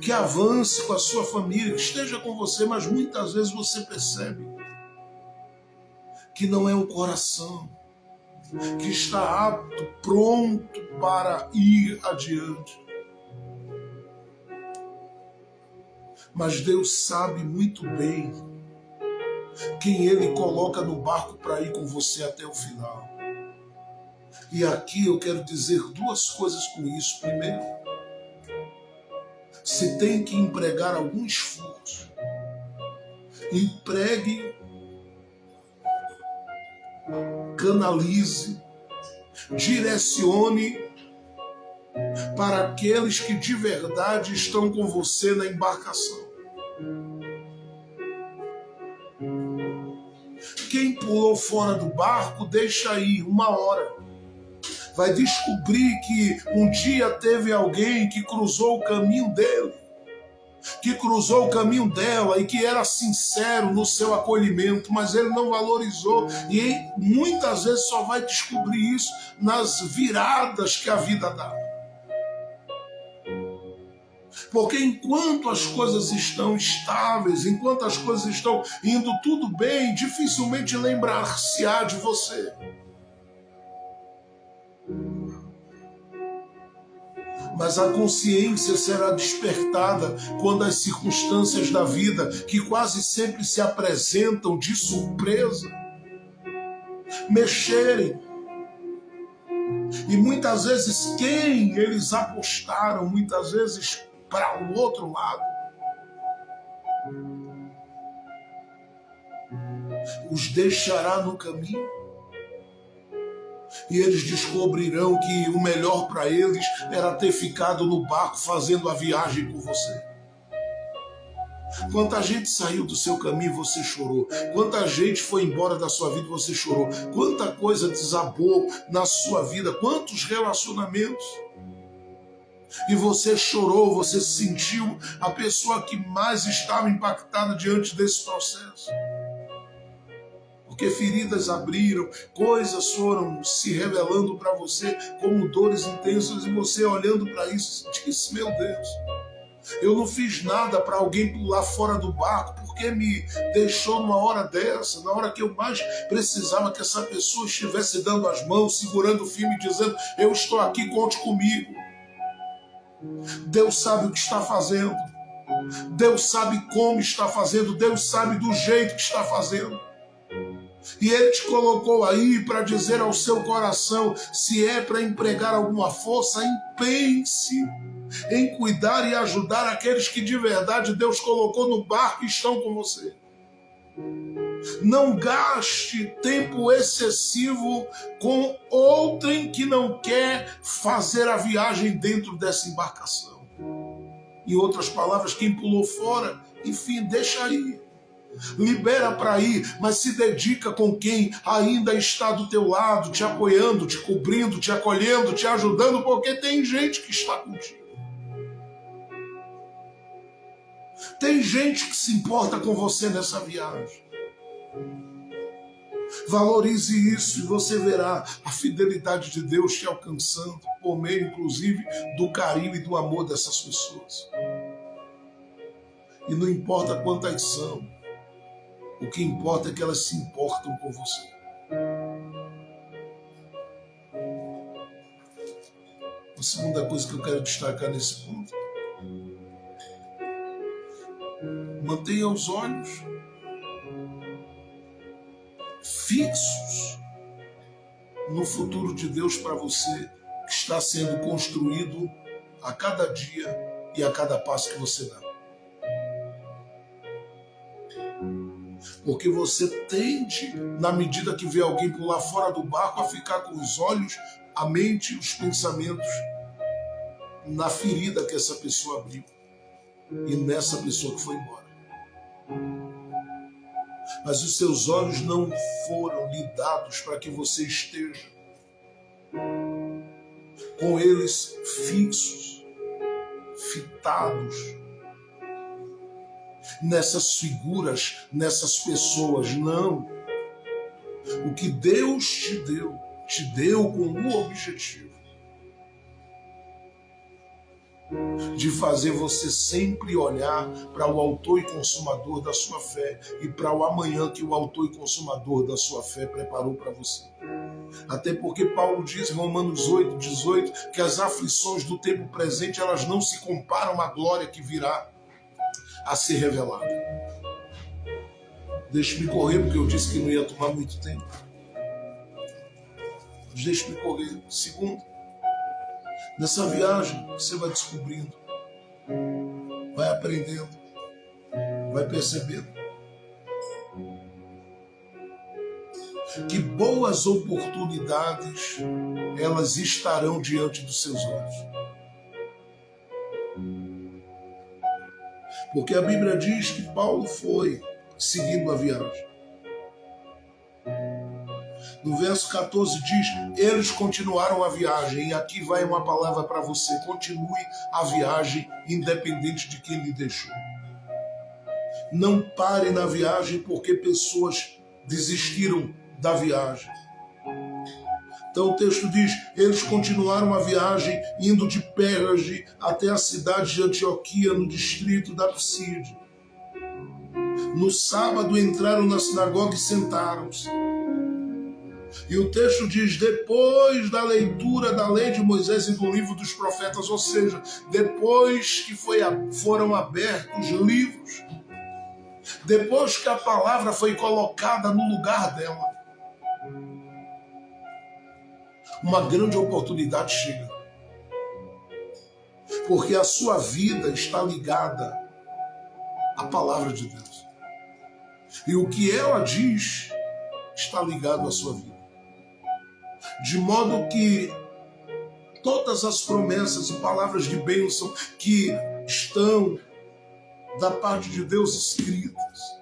que avance com a sua família, que esteja com você, mas muitas vezes você percebe que não é um coração que está apto, pronto para ir adiante. Mas Deus sabe muito bem quem Ele coloca no barco para ir com você até o final. E aqui eu quero dizer duas coisas com isso. Primeiro, se tem que empregar algum esforço, empregue, canalize, direcione para aqueles que de verdade estão com você na embarcação. Quem pulou fora do barco, deixa aí 1 hora. Vai descobrir que um dia teve alguém que cruzou o caminho dele, que cruzou o caminho dela e que era sincero no seu acolhimento, mas ele não valorizou. E muitas vezes só vai descobrir isso nas viradas que a vida dá. Porque enquanto as coisas estão estáveis, enquanto as coisas estão indo tudo bem, dificilmente lembrar-se-á de você. Mas a consciência será despertada quando as circunstâncias da vida, que quase sempre se apresentam de surpresa, mexerem. E muitas vezes quem eles apostaram, muitas vezes para o outro lado, os deixará no caminho. E eles descobrirão que o melhor para eles era ter ficado no barco fazendo a viagem com você. Quanta gente saiu do seu caminho, você chorou. Quanta gente foi embora da sua vida, você chorou. Quanta coisa desabou na sua vida, quantos relacionamentos. E você chorou, você sentiu a pessoa que mais estava impactada diante desse processo. Porque feridas abriram, coisas foram se revelando para você como dores intensas, e você olhando para isso, disse: meu Deus, eu não fiz nada para alguém pular fora do barco, porque me deixou numa hora dessa, na hora que eu mais precisava que essa pessoa estivesse dando as mãos, segurando o firme, dizendo: eu estou aqui, conte comigo. Deus sabe o que está fazendo, Deus sabe como está fazendo, Deus sabe do jeito que está fazendo. E Ele te colocou aí para dizer ao seu coração: se é para empregar alguma força, empenhe-se em cuidar e ajudar aqueles que de verdade Deus colocou no barco e estão com você. Não gaste tempo excessivo com outrem que não quer fazer a viagem dentro dessa embarcação. Em outras palavras, quem pulou fora, enfim, deixa aí. Libera para ir, mas se dedica com quem ainda está do teu lado, te apoiando, te cobrindo, te acolhendo, te ajudando, porque tem gente que está contigo. Tem gente que se importa com você nessa viagem. Valorize isso e você verá a fidelidade de Deus te alcançando, por meio, inclusive, do carinho e do amor dessas pessoas. E não importa quantas são, o que importa é que elas se importam com você. A segunda coisa que eu quero destacar nesse ponto: mantenha os olhos fixos no futuro de Deus para você, que está sendo construído a cada dia e a cada passo que você dá. Porque você tende, na medida que vê alguém pular fora do barco, a ficar com os olhos, a mente e os pensamentos na ferida que essa pessoa abriu e nessa pessoa que foi embora. Mas os seus olhos não foram lhe dados para que você esteja com eles fixos, fitados nessas figuras, nessas pessoas. Não. O que Deus te deu com o objetivo de fazer você sempre olhar para o autor e consumador da sua fé e para o amanhã que o autor e consumador da sua fé preparou para você. Até porque Paulo diz em Romanos 8:18 que as aflições do tempo presente, elas não se comparam à glória que virá a ser revelada. Deixe-me correr, porque eu disse que não ia tomar muito tempo. Mas deixe-me correr. Segundo, nessa viagem você vai descobrindo, vai aprendendo, vai percebendo que boas oportunidades elas estarão diante dos seus olhos. Porque a Bíblia diz que Paulo foi seguindo a viagem. No verso 14 diz: eles continuaram a viagem. E aqui vai uma palavra para você: continue a viagem independente de quem lhe deixou. Não pare na viagem porque pessoas desistiram da viagem. Então o texto diz: eles continuaram a viagem indo de Perge até a cidade de Antioquia, no distrito da Psídia. No sábado entraram na sinagoga e sentaram-se. E o texto diz, depois da leitura da lei de Moisés e do livro dos profetas, ou seja, depois que foram abertos livros, depois que a palavra foi colocada no lugar dela, uma grande oportunidade chega. Porque a sua vida está ligada à palavra de Deus. E o que ela diz está ligado à sua vida. De modo que todas as promessas e palavras de bênção que estão da parte de Deus escritas,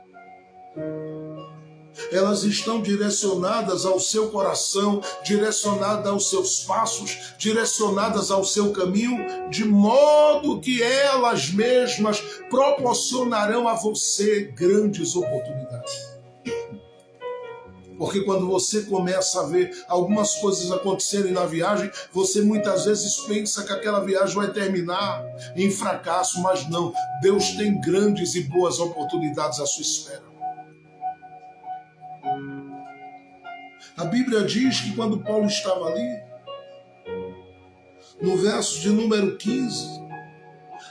elas estão direcionadas ao seu coração, direcionadas aos seus passos, direcionadas ao seu caminho, de modo que elas mesmas proporcionarão a você grandes oportunidades. Porque quando você começa a ver algumas coisas acontecerem na viagem, você muitas vezes pensa que aquela viagem vai terminar em fracasso, mas não. Deus tem grandes e boas oportunidades à sua espera. A Bíblia diz que quando Paulo estava ali, no verso de número 15,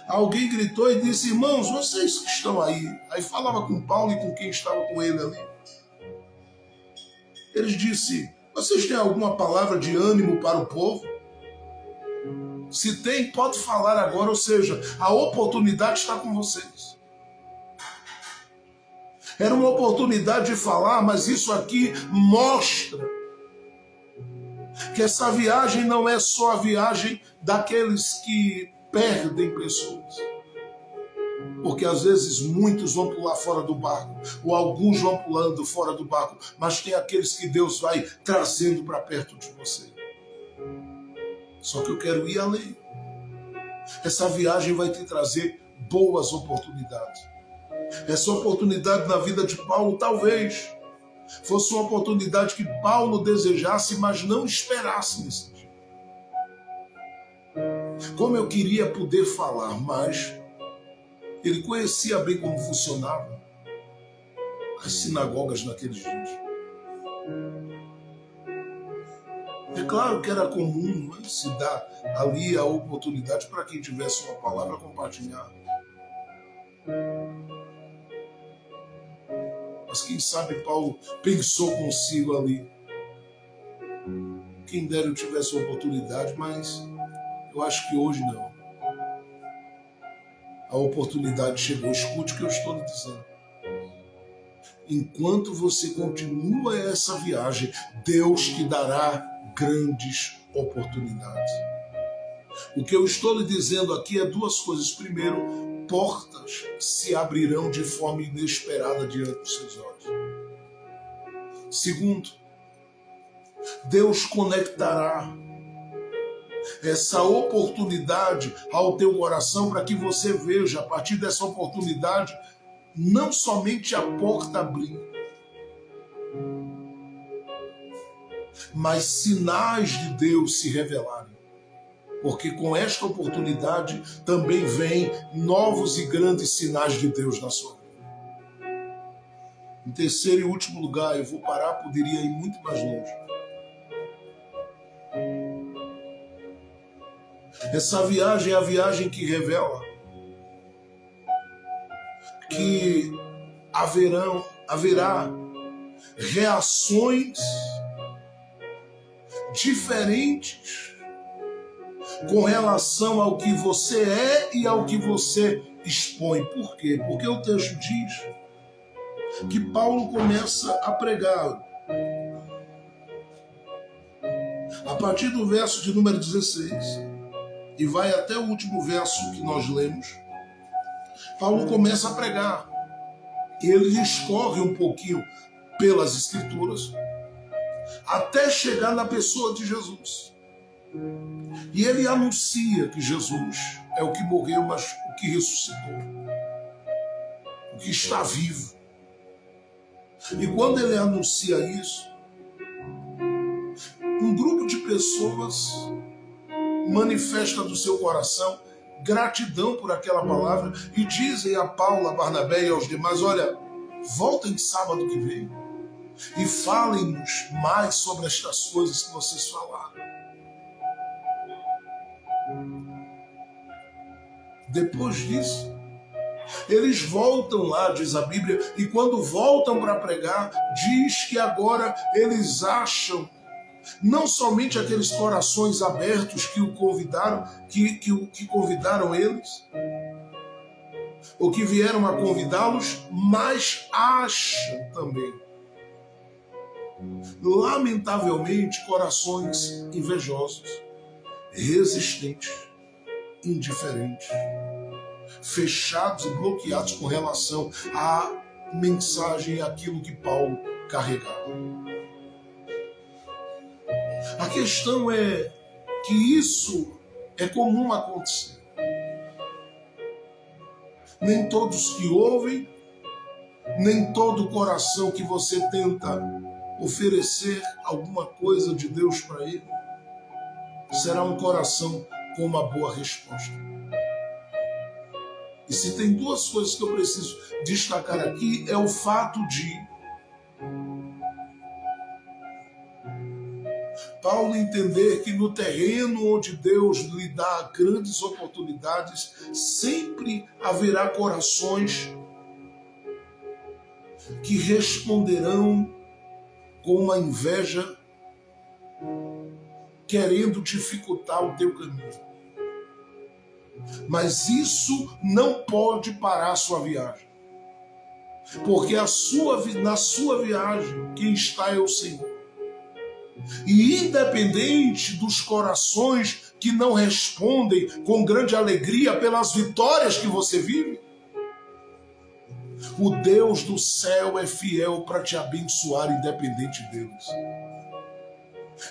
alguém gritou e disse, irmãos, vocês que estão aí. Aí falava com Paulo e com quem estava com ele ali. Eles disse, vocês têm alguma palavra de ânimo para o povo? Se tem, pode falar agora, ou seja, a oportunidade está com vocês. Era uma oportunidade de falar, mas isso aqui mostra que essa viagem não é só a viagem daqueles que perdem pessoas. Porque às vezes muitos vão pular fora do barco, ou alguns vão pulando fora do barco, mas tem aqueles que Deus vai trazendo para perto de você. Só que eu quero ir além. Essa viagem vai te trazer boas oportunidades. Essa oportunidade na vida de Paulo talvez fosse uma oportunidade que Paulo desejasse, mas não esperasse nesse dia. Como eu queria poder falar, mas ele conhecia bem como funcionavam as sinagogas naqueles dias. É claro que era comum, né, se dar ali a oportunidade para quem tivesse uma palavra a compartilhar. Mas quem sabe Paulo pensou consigo ali. Quem dera eu tivesse uma oportunidade, mas eu acho que hoje não. A oportunidade chegou. Escute o que eu estou lhe dizendo. Enquanto você continua essa viagem, Deus te dará grandes oportunidades. O que eu estou lhe dizendo aqui é duas coisas. Primeiro, portas se abrirão de forma inesperada diante dos seus olhos. Segundo, Deus conectará essa oportunidade ao teu coração para que você veja, a partir dessa oportunidade, não somente a porta abrir, mas sinais de Deus se revelarem. Porque com esta oportunidade também vem novos e grandes sinais de Deus na sua vida. Em terceiro e último lugar, eu vou parar, poderia ir muito mais longe. Essa viagem é a viagem que revela que haverá reações diferentes com relação ao que você é e ao que você expõe. Por quê? Porque o texto diz que Paulo começa a pregar. A partir do verso de número 16, e vai até o último verso que nós lemos, Paulo começa a pregar. Ele discorre um pouquinho pelas Escrituras, até chegar na pessoa de Jesus. E ele anuncia que Jesus é o que morreu, mas o que ressuscitou, o que está vivo. E quando ele anuncia isso, um grupo de pessoas manifesta do seu coração gratidão por aquela palavra e dizem a Paulo, a Barnabé e aos demais, olha, voltem sábado que vem. e falem-nos mais sobre estas coisas que vocês falaram. Depois disso, eles voltam lá, diz a Bíblia, e quando voltam para pregar, diz que agora eles acham não somente aqueles corações abertos que o convidaram, que convidaram eles, ou que vieram a convidá-los, mas acham também, lamentavelmente, corações invejosos, resistentes, indiferentes, fechados e bloqueados com relação à mensagem e àquilo que Paulo carregava. A questão é que isso é comum acontecer. Nem todos que ouvem, nem todo coração que você tenta oferecer alguma coisa de Deus para ele, será um coração com uma boa resposta. E se tem duas coisas que eu preciso destacar aqui, é o fato de Paulo entender que no terreno onde Deus lhe dá grandes oportunidades, sempre haverá corações que responderão com uma inveja, querendo dificultar o teu caminho. Mas isso não pode parar a sua viagem. Porque na sua viagem, quem está é o Senhor. E independente dos corações que não respondem com grande alegria pelas vitórias que você vive, o Deus do céu é fiel para te abençoar independente deles.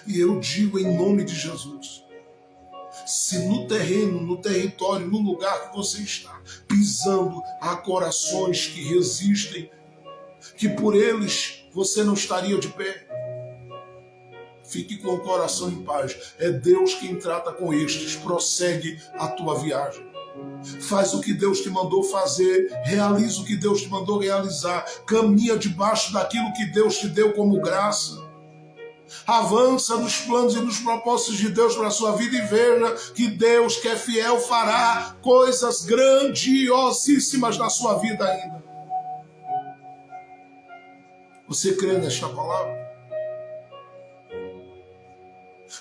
E eu digo em nome de Jesus, se no terreno, no território, no lugar que você está, pisando, há corações que resistem, que por eles você não estaria de pé, fique com o coração em paz. É Deus quem trata com estes. Prossegue a tua viagem. Faz o que Deus te mandou fazer. Realiza o que Deus te mandou realizar. Caminha debaixo daquilo que Deus te deu como graça. Avança nos planos e nos propósitos de Deus para a sua vida e veja que Deus, que é fiel, fará coisas grandiosíssimas na sua vida ainda. Você crê nesta palavra?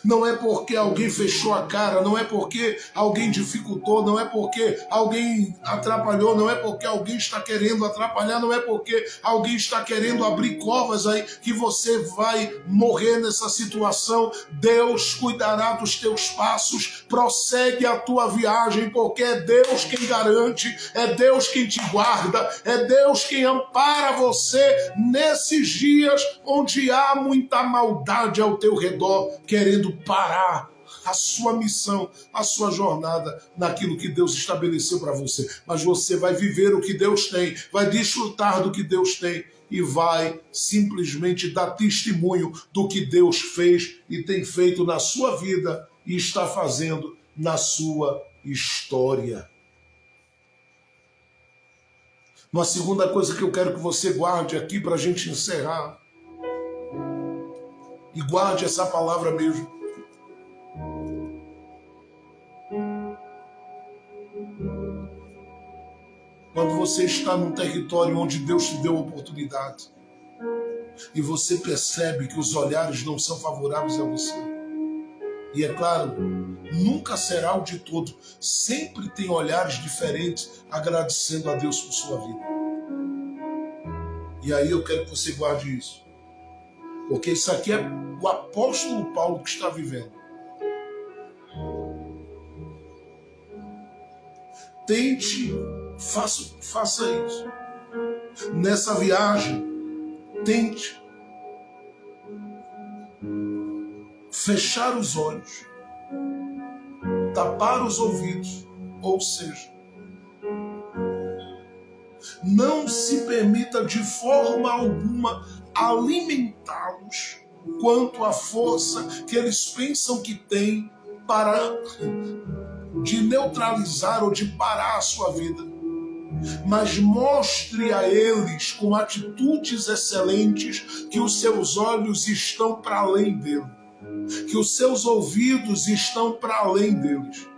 Não é porque alguém fechou a cara, não é porque alguém dificultou, não é porque alguém atrapalhou, não é porque alguém está querendo atrapalhar, não é porque alguém está querendo abrir covas aí que você vai morrer nessa situação. Deus cuidará dos teus passos, prossegue a tua viagem, porque é Deus quem garante, é Deus quem te guarda, é Deus quem ampara você nesses dias onde há muita maldade ao teu redor, querendo parar a sua missão, a sua jornada naquilo que Deus estabeleceu para você. Mas você vai viver o que Deus tem, vai desfrutar do que Deus tem e vai simplesmente dar testemunho do que Deus fez e tem feito na sua vida e está fazendo na sua história. Uma segunda coisa que eu quero que você guarde aqui para a gente encerrar, e guarde essa palavra mesmo. Quando você está num território onde Deus te deu oportunidade e você percebe que os olhares não são favoráveis a você, e é claro, nunca será o de todo, sempre tem olhares diferentes agradecendo a Deus por sua vida. E aí eu quero que você guarde isso, porque isso aqui é o apóstolo Paulo que está vivendo. Tente, faça isso. Nessa viagem, tente fechar os olhos, tapar os ouvidos, ou seja, não se permita de forma alguma alimentá-los quanto à força que eles pensam que têm para de neutralizar ou de parar a sua vida. mas mostre a eles com atitudes excelentes que os seus olhos estão para além dele, que os seus ouvidos estão para além deles.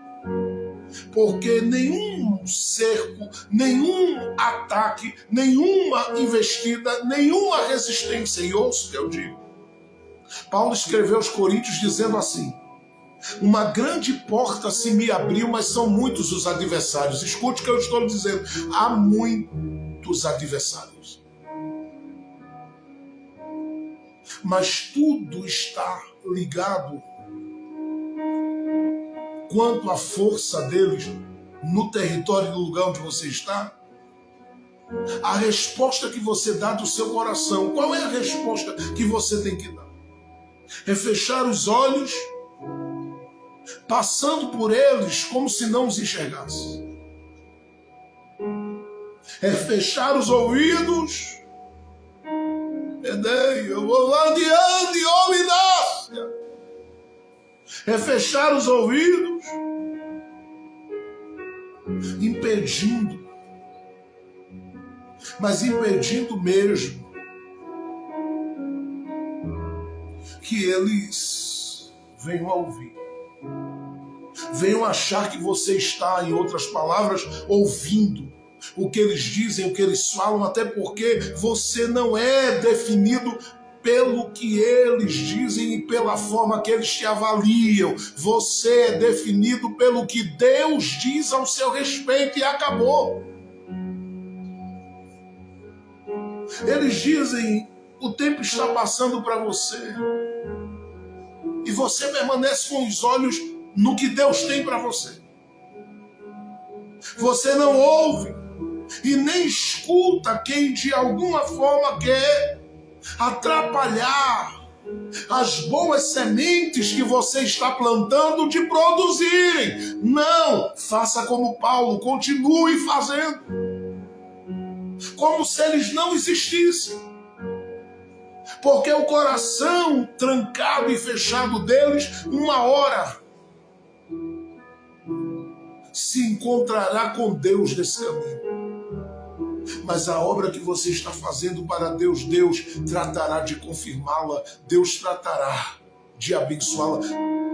Porque nenhum cerco, nenhum ataque, nenhuma investida, nenhuma resistência, e ouço o que eu digo. Paulo escreveu aos Coríntios dizendo assim: uma grande porta se me abriu, mas são muitos os adversários. Escute o que eu estou lhe dizendo. Há muitos adversários. Mas tudo está ligado quanto à força deles no território do lugar onde você está. A resposta que você dá do seu coração. Qual é a resposta que você tem que dar? É fechar os olhos, passando por eles como se não os enxergasse. É fechar os ouvidos. É fechar os ouvidos, impedindo, mas impedindo mesmo que eles venham a ouvir. Venham achar que você está, em outras palavras, ouvindo o que eles dizem, o que eles falam, até porque você não é definido pelo que eles dizem e pela forma que eles te avaliam. Você é definido pelo que Deus diz ao seu respeito e acabou. Eles dizem: o tempo está passando para você. E você permanece com os olhos no que Deus tem para você. Você não ouve e nem escuta quem de alguma forma quer atrapalhar as boas sementes que você está plantando de produzirem. Não, faça como Paulo, continue fazendo, como se eles não existissem. Porque o coração trancado e fechado deles, uma hora se encontrará com Deus nesse caminho. Mas a obra que você está fazendo para Deus, Deus tratará de confirmá-la, Deus tratará de abençoá-la.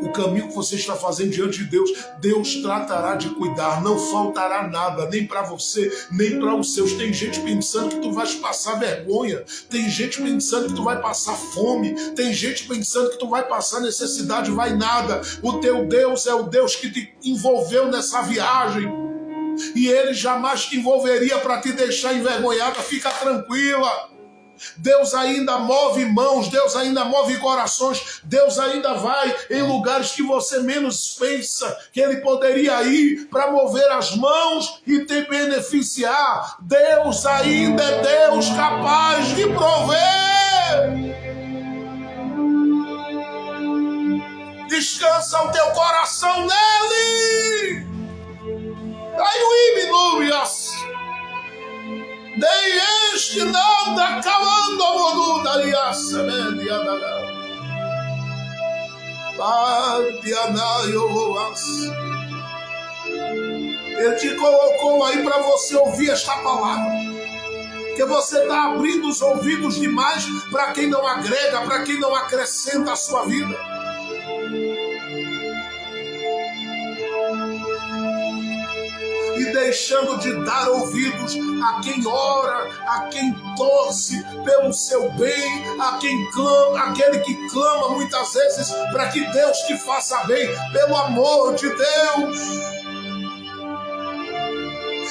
O caminho que você está fazendo diante de Deus, Deus tratará de cuidar, não faltará nada, nem para você, nem para os seus. Tem gente pensando que tu vais passar vergonha, tem gente pensando que tu vai passar fome, tem gente pensando que tu vai passar necessidade, vai nada. O teu Deus é o Deus que te envolveu nessa viagem. E Ele jamais te envolveria para te deixar envergonhada. Fica tranquila. Deus ainda move mãos, Deus ainda move corações, Deus ainda vai em lugares que você menos pensa que Ele poderia ir para mover as mãos e te beneficiar. Deus ainda é Deus capaz de prover. Descansa o teu coração nele. Aí o Ibnúbias, nem este não está acabando a voluda, aliás, Ele te colocou aí para você ouvir esta palavra, que você está abrindo os ouvidos demais para quem não agrega, para quem não acrescenta a sua vida. E deixando de dar ouvidos a quem ora, a quem torce pelo seu bem, a quem clama, aquele que clama muitas vezes para que Deus te faça bem, pelo amor de Deus.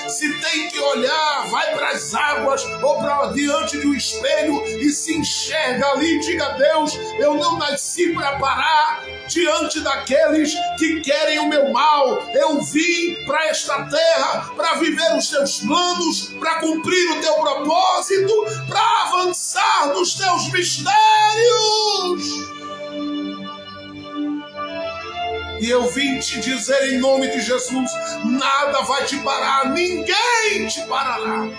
Se tem que olhar, vai para as águas ou para diante de um espelho e se enxerga ali. Diga a Deus: eu não nasci para parar diante daqueles que querem o meu mal. Eu vim para esta terra para viver os teus planos, para cumprir o teu propósito, para avançar nos teus mistérios. E eu vim te dizer em nome de Jesus: nada vai te parar, ninguém te parará.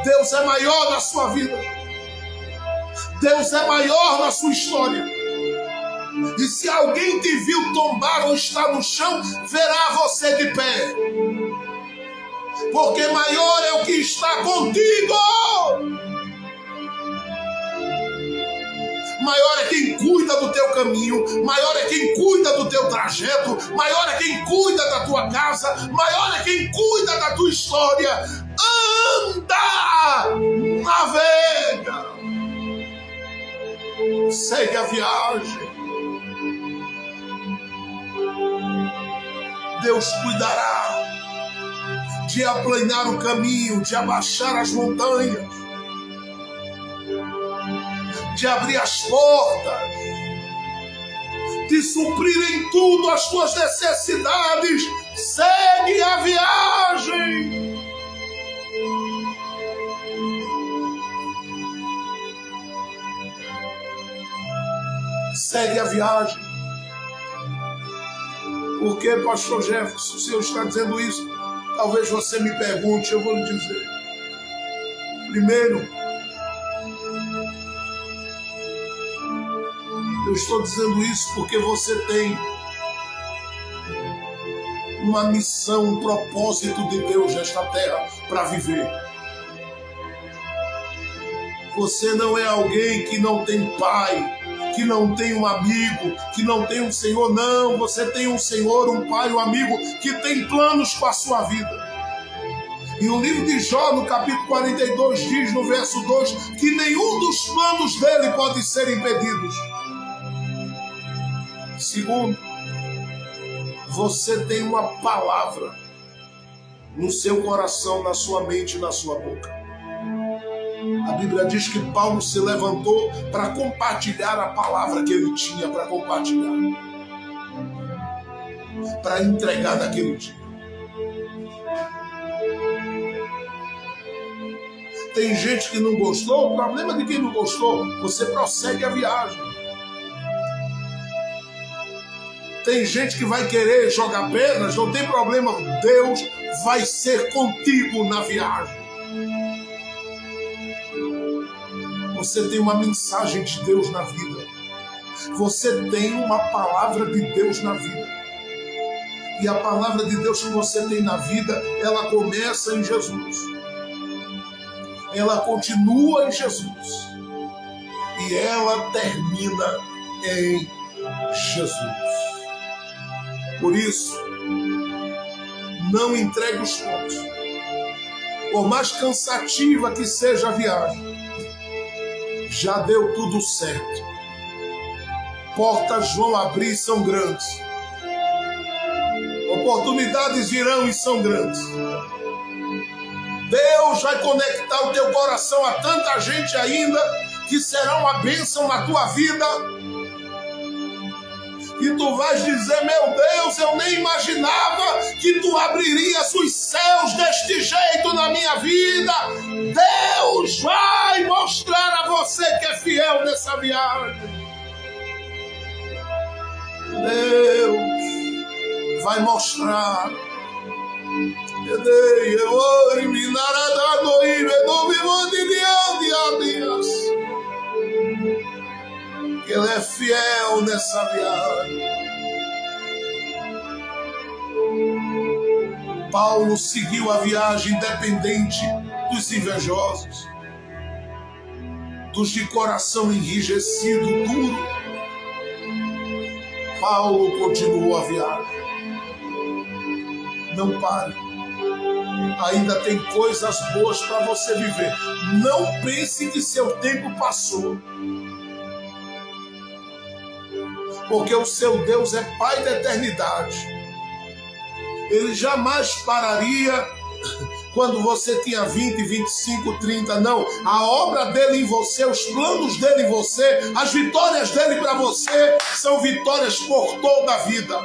Deus é maior na sua vida. Deus é maior na sua história. E se alguém te viu tombar ou está no chão, verá você de pé. Porque maior é o que está contigo. Maior é quem cuida do teu caminho, maior é quem cuida do teu trajeto, maior é quem cuida da tua casa, maior é quem cuida da tua história. Anda, navega, segue a viagem. Deus cuidará de aplanar o caminho, de abaixar as montanhas, de abrir as portas, de suprir em tudo as tuas necessidades. Segue a viagem. Segue a viagem. Por que, pastor Jefferson, o senhor está dizendo isso? Talvez você me pergunte, eu vou lhe dizer. Primeiro, eu estou dizendo isso porque você tem uma missão, um propósito de Deus nesta terra para viver. Você não é alguém que não tem pai, que não tem um amigo, que não tem um Senhor. Não, você tem um Senhor, um pai, um amigo que tem planos para a sua vida. E o livro de Jó, no capítulo 42, diz no verso 2 que nenhum dos planos dele pode ser impedidos. Segundo, você tem uma palavra no seu coração, na sua mente e na sua boca. A Bíblia diz que Paulo se levantou para compartilhar a palavra que ele tinha para compartilhar, para entregar naquele dia. Tem gente que não gostou, o problema de quem não gostou, você prossegue a viagem. Tem gente que vai querer jogar pedras, não tem problema, Deus vai ser contigo na viagem. Você tem uma mensagem de Deus na vida. Você tem uma palavra de Deus na vida. E a palavra de Deus que você tem na vida, ela começa em Jesus. Ela continua em Jesus. E ela termina em Jesus. Por isso, não entregue os pontos. Por mais cansativa que seja a viagem, já deu tudo certo. Portas vão abrir e são grandes. Oportunidades virão e são grandes. Deus vai conectar o teu coração a tanta gente ainda que será uma bênção na tua vida. E tu vais dizer, meu Deus, eu nem imaginava que tu abririas os céus deste jeito na minha vida. Deus vai mostrar a você que é fiel nessa viagem. Deus vai mostrar. Ele é fiel nessa viagem. Paulo seguiu a viagem independente dos invejosos, dos de coração enrijecido, duro. Paulo continuou a viagem. Não pare. Ainda tem coisas boas para você viver. Não pense que seu tempo passou. Porque o seu Deus é Pai da eternidade. Ele jamais pararia quando você tinha 20, 25, 30. Não. A obra dele em você, os planos dele em você, as vitórias dele para você são vitórias por toda a vida.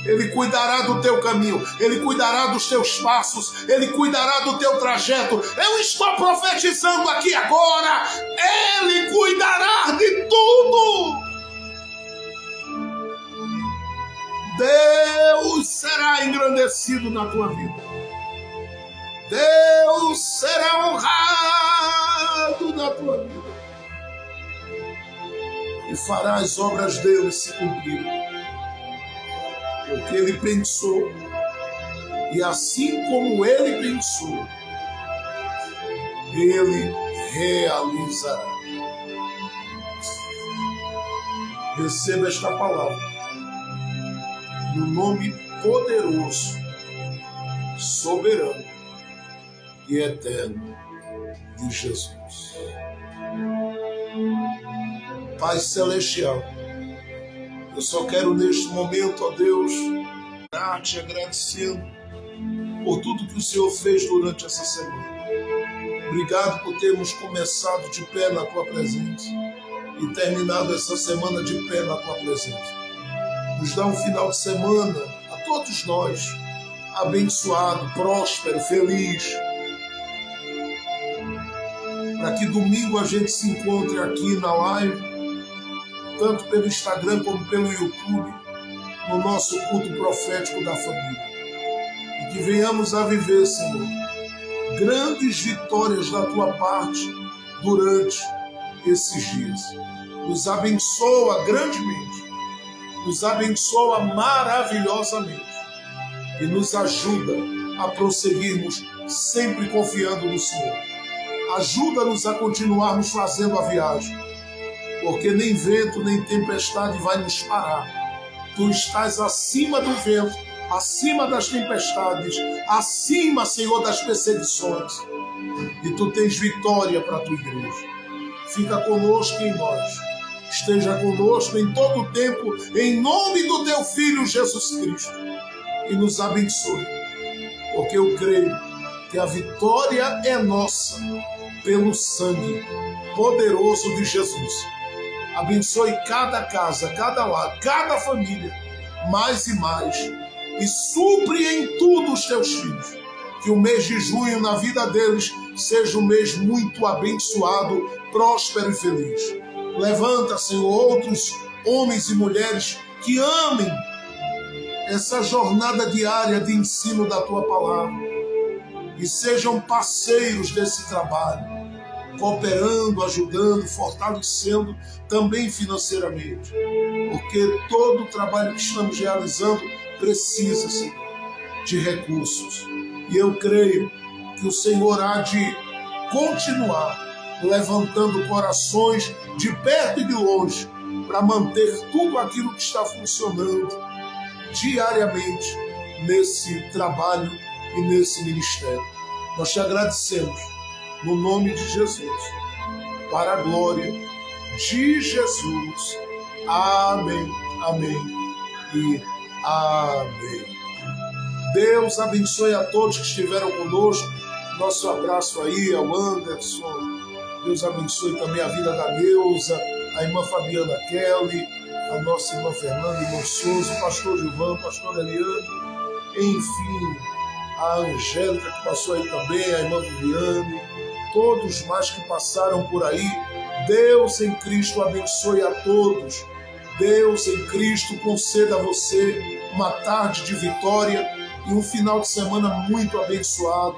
Ele cuidará do teu caminho, Ele cuidará dos teus passos, Ele cuidará do teu trajeto. Eu estou profetizando aqui agora, Ele cuidará de tudo. Deus será engrandecido na tua vida. Deus será honrado na tua vida. e fará as obras dele se cumprirem. Porque ele pensou, e assim como ele pensou, ele realizará. Receba esta palavra no nome poderoso, soberano e eterno de Jesus. Pai Celestial, eu só quero neste momento, ó Deus, te agradecendo por tudo que o Senhor fez durante essa semana. Obrigado por termos começado de pé na Tua presença e terminado essa semana de pé na Tua presença. Nos dá um final de semana, a todos nós, abençoado, próspero, feliz, para que domingo a gente se encontre aqui na live, tanto pelo Instagram como pelo YouTube, no nosso culto profético da família. E que venhamos a viver, Senhor, grandes vitórias da Tua parte durante esses dias. Nos abençoa grandemente, nos abençoa maravilhosamente e nos ajuda a prosseguirmos sempre confiando no Senhor. Ajuda-nos a continuarmos fazendo a viagem, porque nem vento nem tempestade vai nos parar. Tu estás acima do vento, acima das tempestades, acima, Senhor, das perseguições. E Tu tens vitória para a Tua igreja. Fica conosco em nós. Esteja conosco em todo o tempo, em nome do Teu Filho Jesus Cristo. E nos abençoe, porque eu creio que a vitória é nossa pelo sangue poderoso de Jesus. Abençoe cada casa, cada lar, cada família, mais e mais. E supre em tudo os Teus filhos. Que o mês de junho, na vida deles, seja um mês muito abençoado, próspero e feliz. Levanta, Senhor, outros homens e mulheres que amem essa jornada diária de ensino da Tua palavra e sejam parceiros desse trabalho, cooperando, ajudando, fortalecendo também financeiramente, porque todo o trabalho que estamos realizando precisa, Senhor, de recursos. E eu creio que o Senhor há de continuar levantando corações de perto e de longe para manter tudo aquilo que está funcionando diariamente nesse trabalho e nesse ministério. Nós Te agradecemos no nome de Jesus, para a glória de Jesus. Amém, amém e amém. Deus abençoe a todos que estiveram conosco. Nosso abraço aí ao Anderson. Deus abençoe também a vida da Neuza, a irmã Fabiana Kelly, a nossa irmã Fernanda, irmão Souza, o pastor Gilvan, o pastor Eliane, enfim, a Angélica que passou aí também, a irmã Viviane, todos mais que passaram por aí. Deus em Cristo abençoe a todos. Deus em Cristo conceda a você uma tarde de vitória e um final de semana muito abençoado.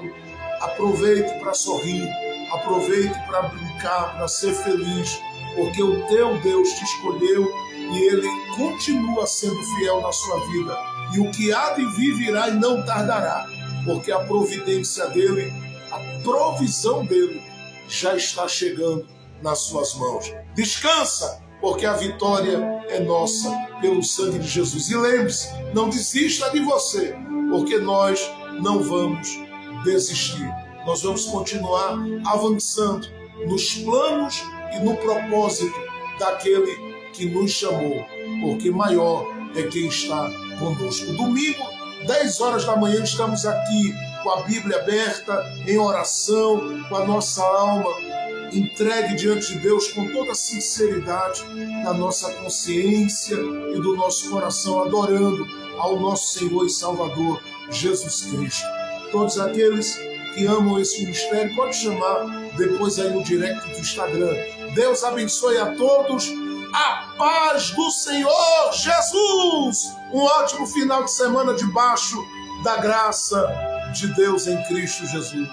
Aproveite para sorrir, aproveite para brincar, para ser feliz, porque o teu Deus te escolheu e Ele continua sendo fiel na sua vida. E o que há de vir virá e não tardará, porque a providência dEle, a provisão dEle já está chegando nas suas mãos. Descansa, porque a vitória é nossa pelo sangue de Jesus. E lembre-se, não desista de você, porque nós não vamos desistir. Nós vamos continuar avançando nos planos e no propósito daquele que nos chamou, porque maior é quem está conosco. Domingo, 10 horas da manhã, estamos aqui com a Bíblia aberta, em oração, com a nossa alma entregue diante de Deus com toda a sinceridade da nossa consciência e do nosso coração, adorando ao nosso Senhor e Salvador Jesus Cristo. Todos aqueles que amam esse ministério, pode chamar depois aí no direct do Instagram. Deus abençoe a todos. A paz do Senhor Jesus. Um ótimo final de semana debaixo da graça de Deus em Cristo Jesus.